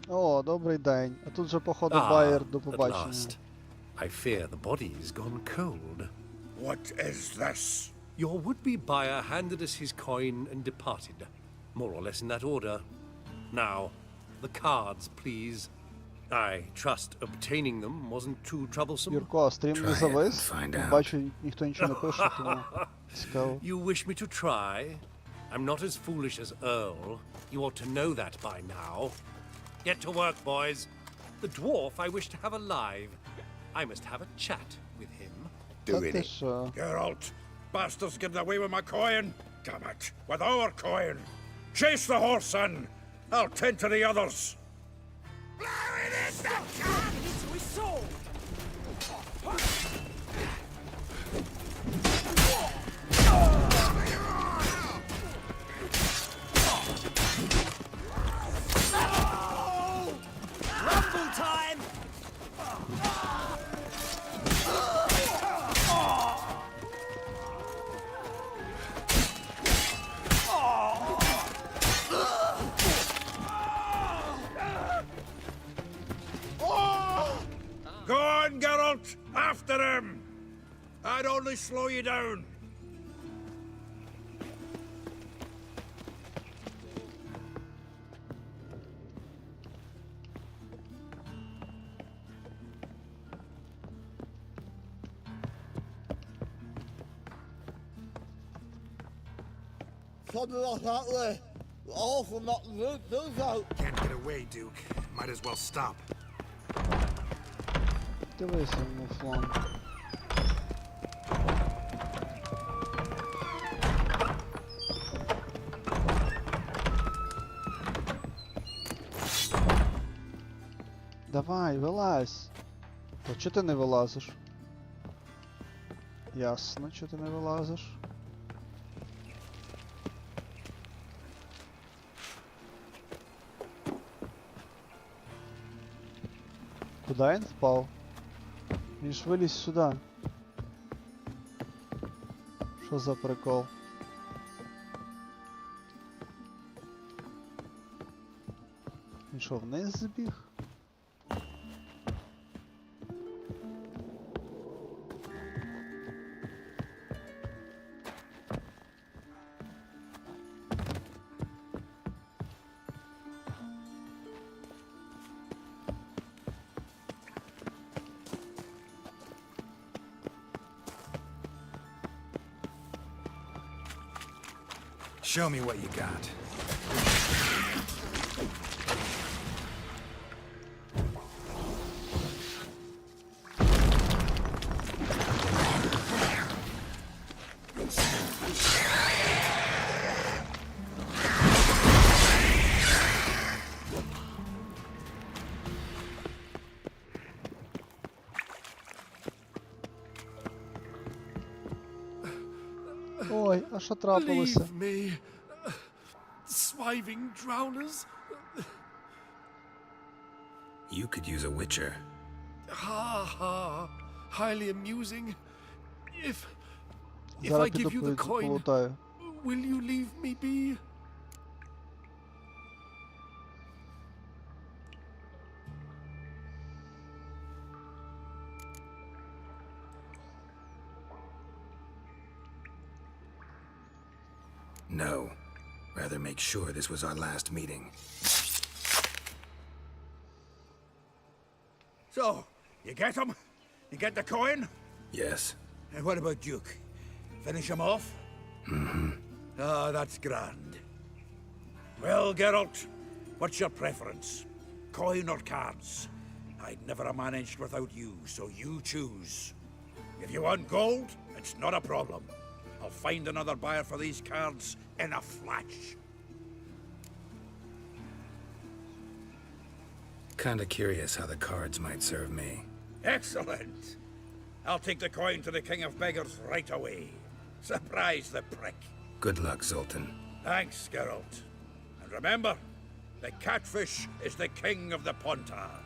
О, добрий день. А тут же, походу, байер до At побачення. last. I fear the body's gone cold. What is this? Your would-be buyer handed us his coin and departed, more or less in that order. Now, the cards, please. I trust obtaining them wasn't too troublesome. Юрко, а стрім не завис? Бачу, ніхто нічого не пише, тому цікаво. You wish me to try? I'm not as foolish as Earl. You ought to know that by now. Get to work, boys. The dwarf I wish to have alive. I must have a chat with him. Doing it. Geralt, bastards getting away with my coin. Damn it, with our coin. Chase the horse in. I'll tend to the others. Blow it in the can! Into his soul! Rumble time! Go on, Geralt! After him! I'd only slow you down. Something like that way. Awful not to do so. Can't get away, Duke. Might as well stop. Дивися йому фланг. Давай, вилазь. То чого ти не вилазиш? Ясно, чого ти не вилазиш. Куда він впав? Він ж виліз сюди. Що за прикол? Він що, вниз збіг? Show me what you got. Ой, а що трапилося? Leave me, swiving drowners. You could use a witcher. Ha ha, highly amusing. If I Зараз give you the піду coin, полутаю. will you leave me be? No. Rather make sure this was our last meeting. So, you get him? You get the coin? Yes. And what about Duke? Finish him off? Mm-hmm. Ah, that's grand. Well, Geralt, what's your preference? Coin or cards? I'd never have managed without you, so you choose. If you want gold, it's not a problem. I'll find another buyer for these cards in a flash. Kinda curious how the cards might serve me. Excellent! I'll take the coin to the King of Beggars right away. Surprise the prick. Good luck, Zoltan. Thanks, Geralt. And remember, the catfish is the king of the Pontar.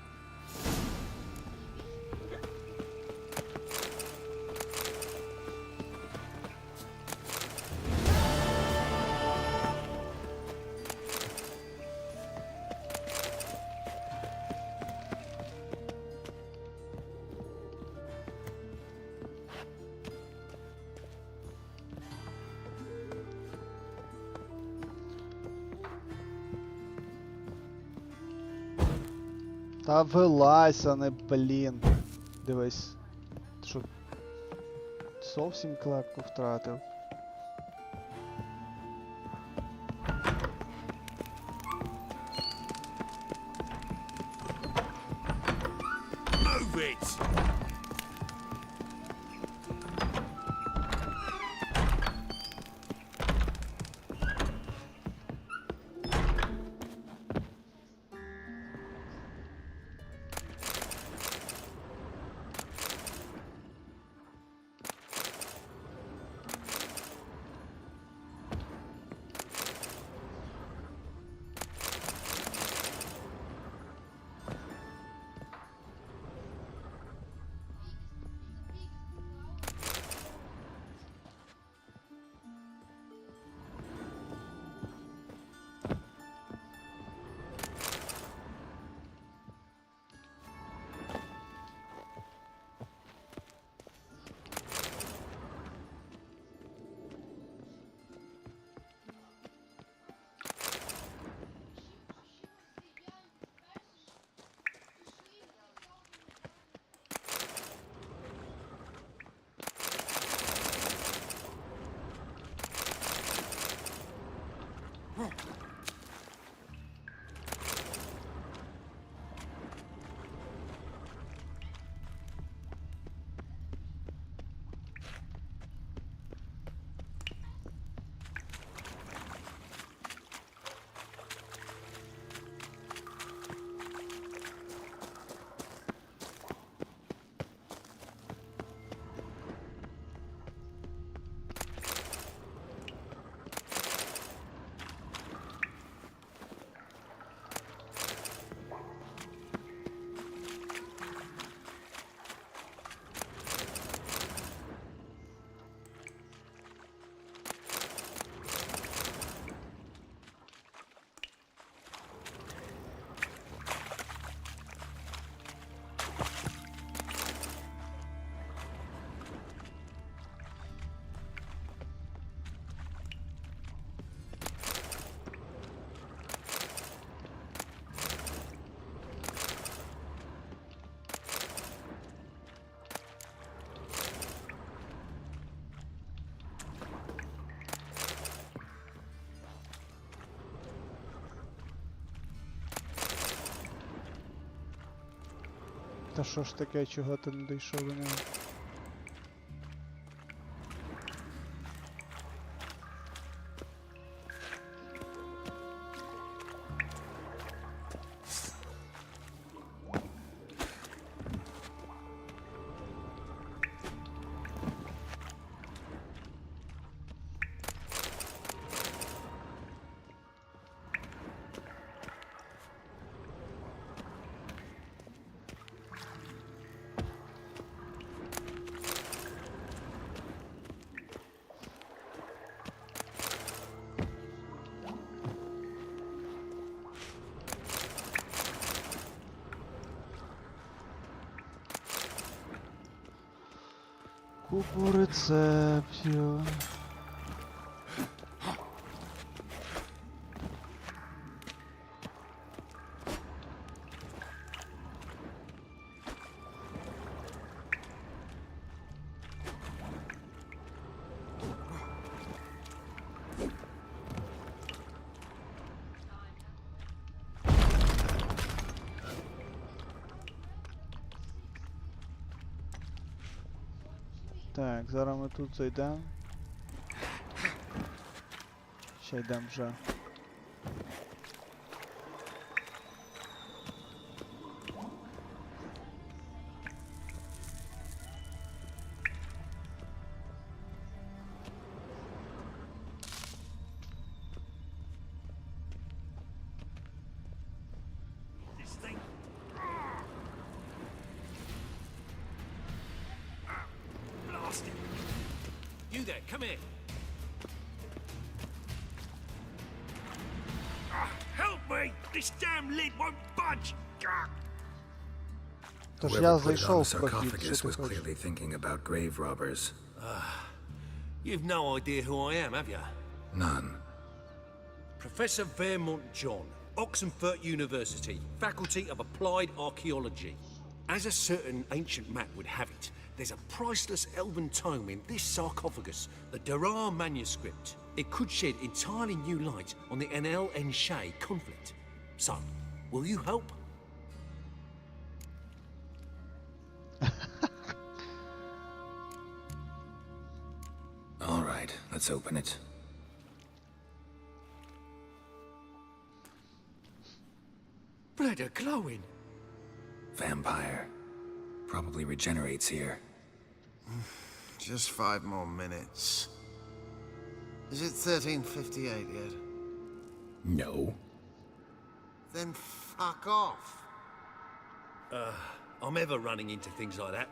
Та вилазь, а не блін. Дивись. Що? Зовсім клепку втратив. Move it! Та що ж таке, чого ти не дійшов до нього? Купу рецептів. Так, зараз ми тут зайдемо. Ще йдемо вже. You there, come here. Help me! This damn lid won't budge! Тож Whoever я put it on зайшов the в прохід, sarcophagus що ти was хочеш? clearly thinking about grave robbers. You've no idea who I am, have you? None. Professor Vermont John, Oxenford University, Faculty of Applied Archaeology. As a certain ancient map would have it, there's a priceless elven tome in this sarcophagus, the Durar manuscript. It could shed entirely new light on the Enel and Shay conflict. So, will you help? All right, let's open it. Blood are glowing. Vampire. Probably regenerates here. Just 5 more minutes. Is it 1358 yet? No. Then fuck off. I'm ever running into things like that.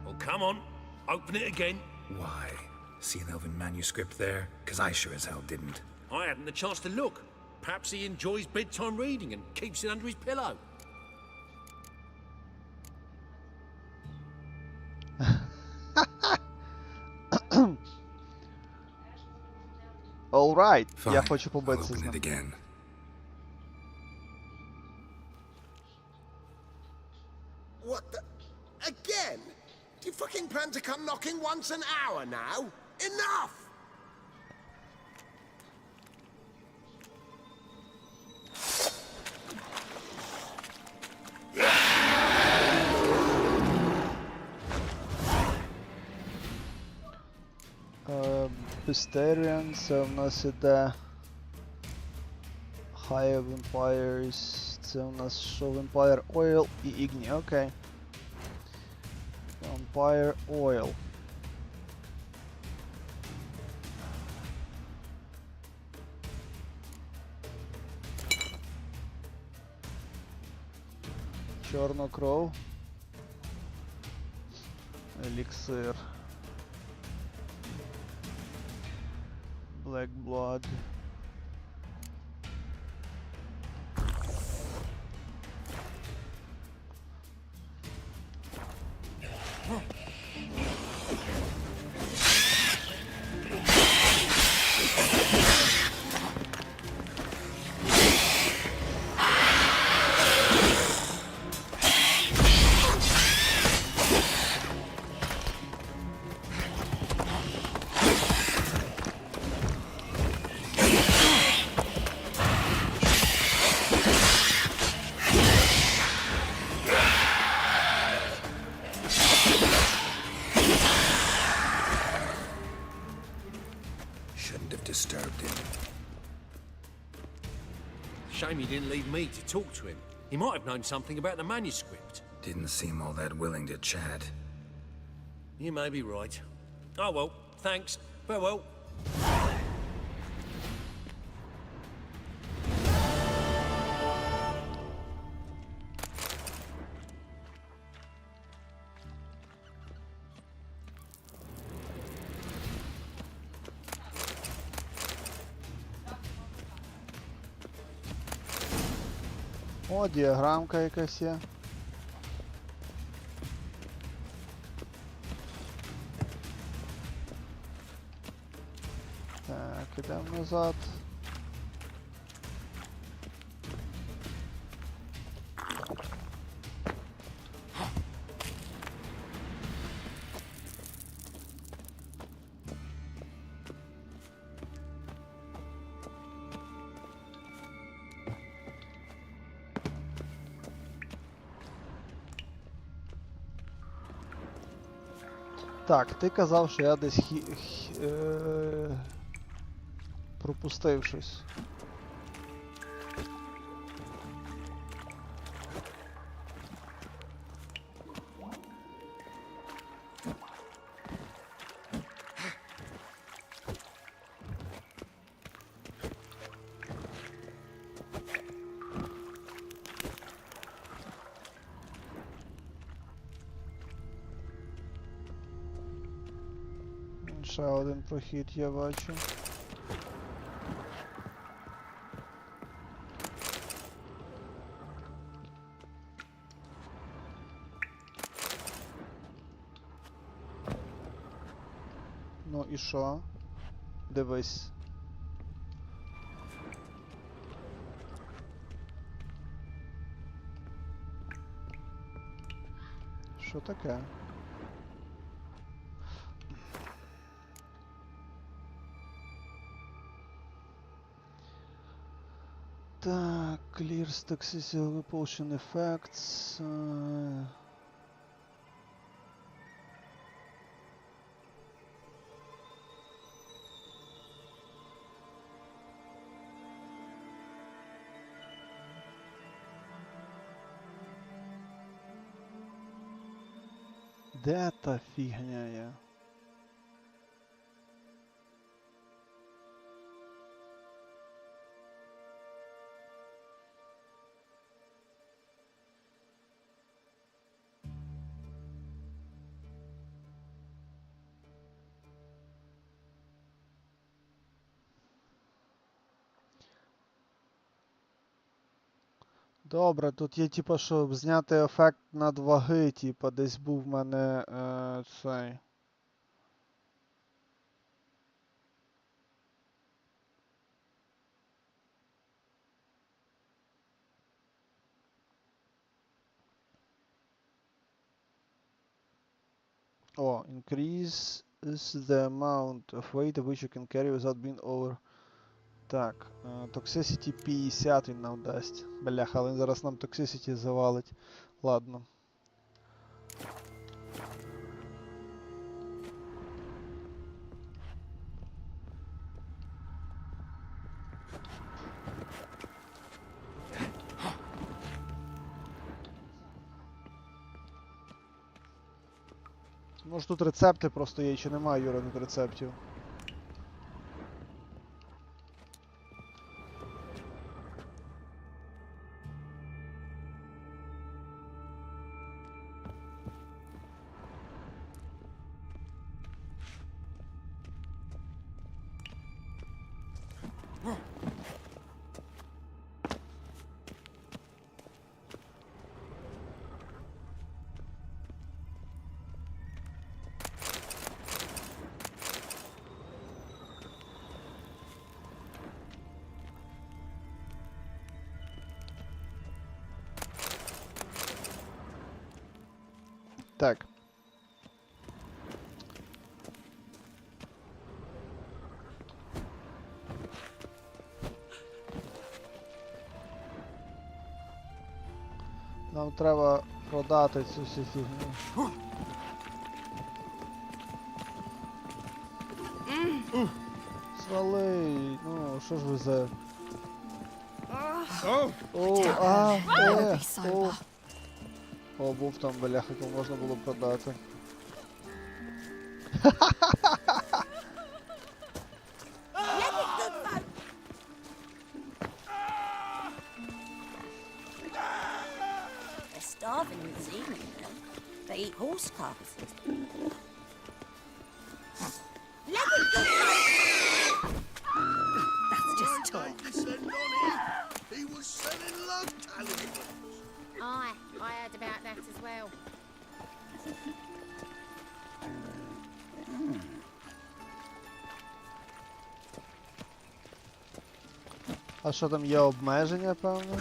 Well, come on, open it again. Why? See an elven manuscript there? Because I sure as hell didn't. I hadn't the chance to look. Perhaps he enjoys bedtime reading and keeps it under his pillow. All right, я Fine, хочу I'll побитися з open it ним. again. What the? Again? Do you fucking plan to come knocking once an hour now? Enough! Pesterian, це в нас іде High Vampires, це у нас що? Vampire Oil і Igni, окей. Vampire Oil. Чорна кров. Еліксир. Black Blood. Shouldn't have disturbed him. Shame he didn't leave me to talk to him. He might have known something about the manuscript. Didn't seem all that willing to chat. You may be right. Oh well, thanks. Farewell. О, діаграмка якась є. Так, ідемо назад. Так, ти казав, що я десь пропустив щось. Ще один прохід я бачу. Ну і що? Дивись. Що таке? Так, clears toxicity repulsion effects. Де та фігня є? Добре, тут є типа, щоб зняти ефект надваги, типа десь був в мене цей. О, increase the amount of weight which you can carry without being over. Так, Toxicity 50 він нам дасть. Бляха, але він зараз нам Toxicity завалить. Ладно. Може тут рецепти просто є, чи немає, Юра, тут рецептів? Так. Нам треба продати цю всю фігню. Свали, ну, що ж ви за... О, був там бляха, якого можна було продати. They're starving this evening, though. They eat horse carcasses. Let it go! That's just talk. He was selling love talismans. Aye, I heard about that as well. А що там є обмеження, певно?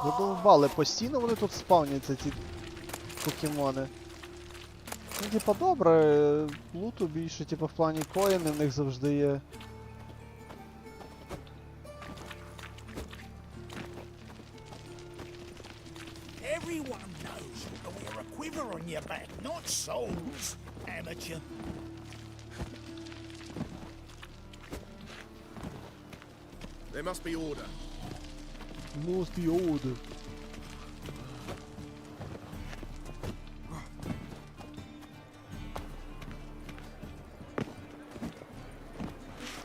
Задовбали, постійно вони тут спавняться, ці покемони. Ну, типа, добре, луту більше, типа, в плані коїни в них завжди є. Everyone knows you to wear a quiver on your back, not souls, amateur. There must be order. Must be order.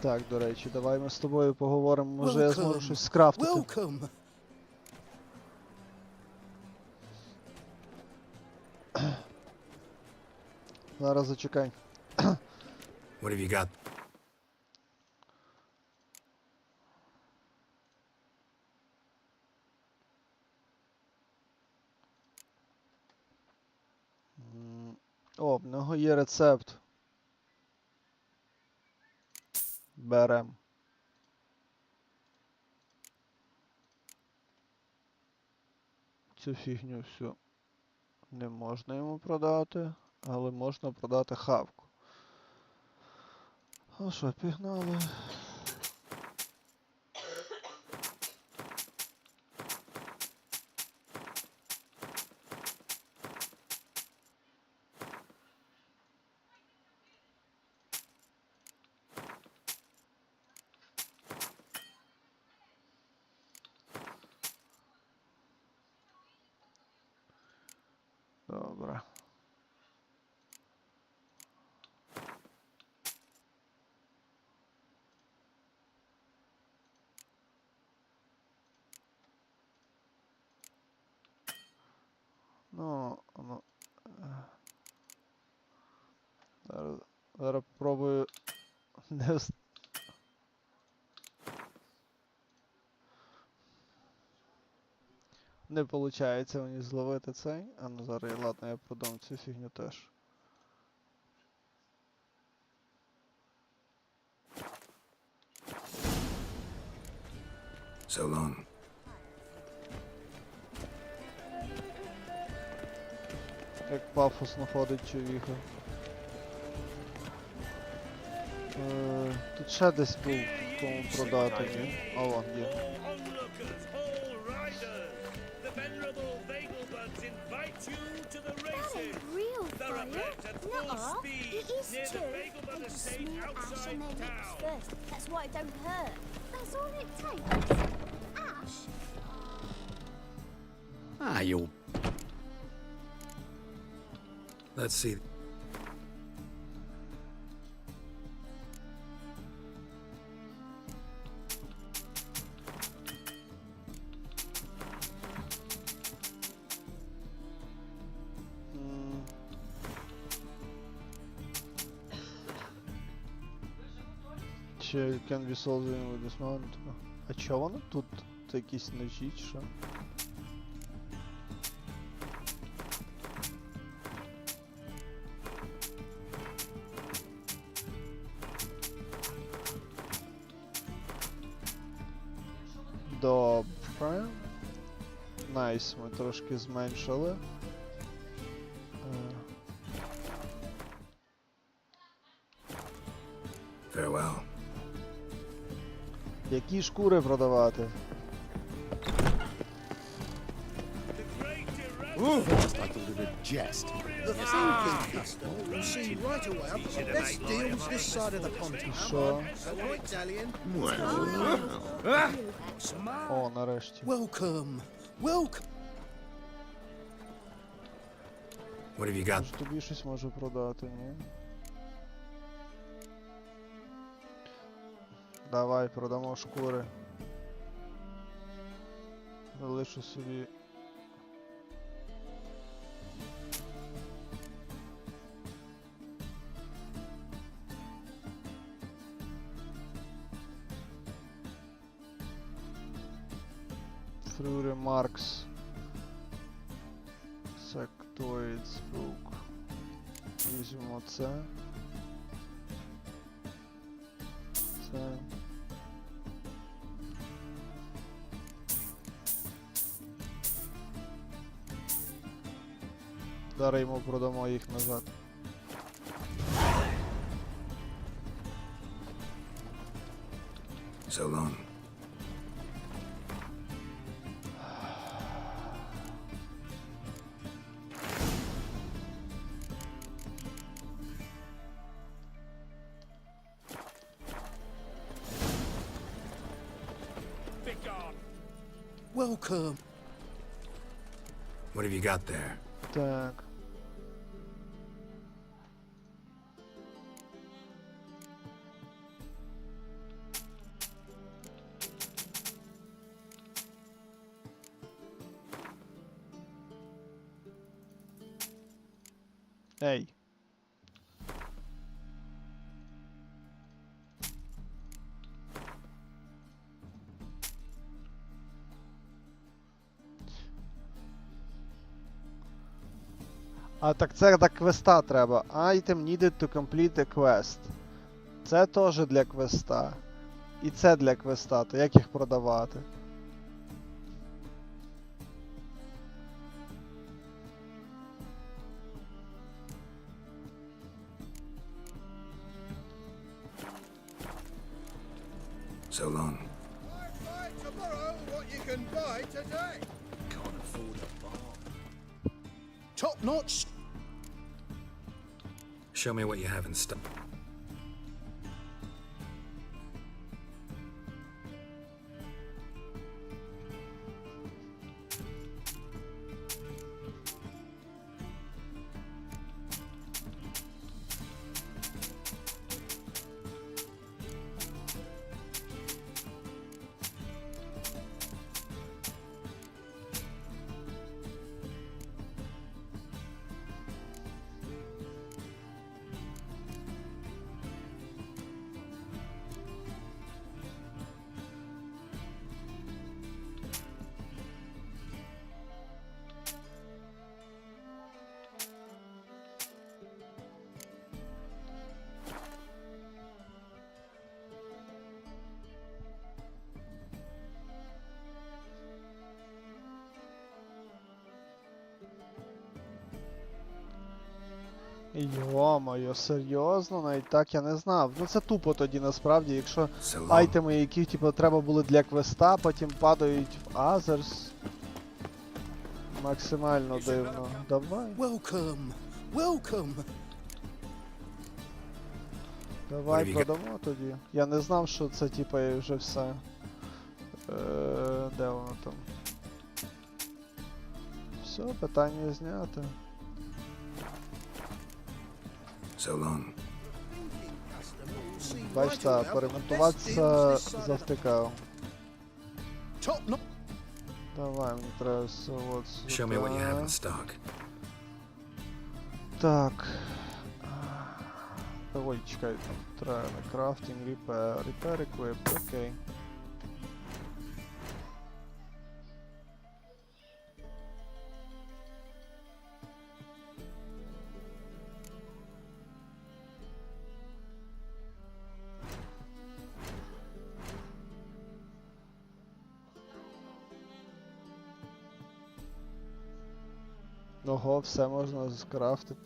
Так, до речі, давай ми з тобою поговоримо, може я зможу щось скрафтити. Welcome. Зараз зачекай. What have you got? О, в нього є рецепт. Берем. Цю фігню всю не можна йому продати, але можна продати хавку. Ну що, пігнали. Добре. Ну, зараз попробую не виходить мені зловити цей. А ну зараз, ладно, я продам цю фігню теж. So long. Як пафосно ходить човіха. Тут ще десь був кому продати, ні? А вон є. Real fire? Nuh-uh. It is too. And you smear ash on their lips first. That's why it don't hurt. That's all it takes. Ash? Ah, you'll... Let's see. Ще can be solving with this mount. А чо воно тут? Це якісь ножі чи що? Добре. Найс, ми трошки зменшили. Farewell. Які шкури продавати? I thought it a jest. The thinking customer will see right away I've got the best deals this side of the pond. Що? Right, Dalian? О, нарешті. Welcome. Welcome. What have you got? Може тобі щось можу продати, ні? Давай, продамо шкури. Залишу собі. Through remarks. Sectoids book. Візьмемо це. Це. Зараз йому продамо їх назад. So long. Welcome. What have you got there? Так. Ей. А так це до квеста треба. Item needed to complete the quest. Це теж для квеста. І це для квеста. То як їх продавати? So long. Buy tomorrow what you can buy today. Can't afford a bar. Top notch. Show me what you have in stock. Йо-моє, серйозно? Навіть так я не знав. Ну це тупо тоді насправді, якщо айтеми, які типу, треба були для квеста, потім падають в Others. Максимально дивно. Давай. Welcome. Welcome. Давай продамо тоді. Я не знав, що це типу і вже все. Де воно там? Все, питання знято. So long. Бачите, перемонтуватися завтикав. Давай, мені треба от сюди. Show me what you have in stock. Так. Ой, чекай, треба на крафтинг, repair equip, окей. Ого, все можна скрафтити.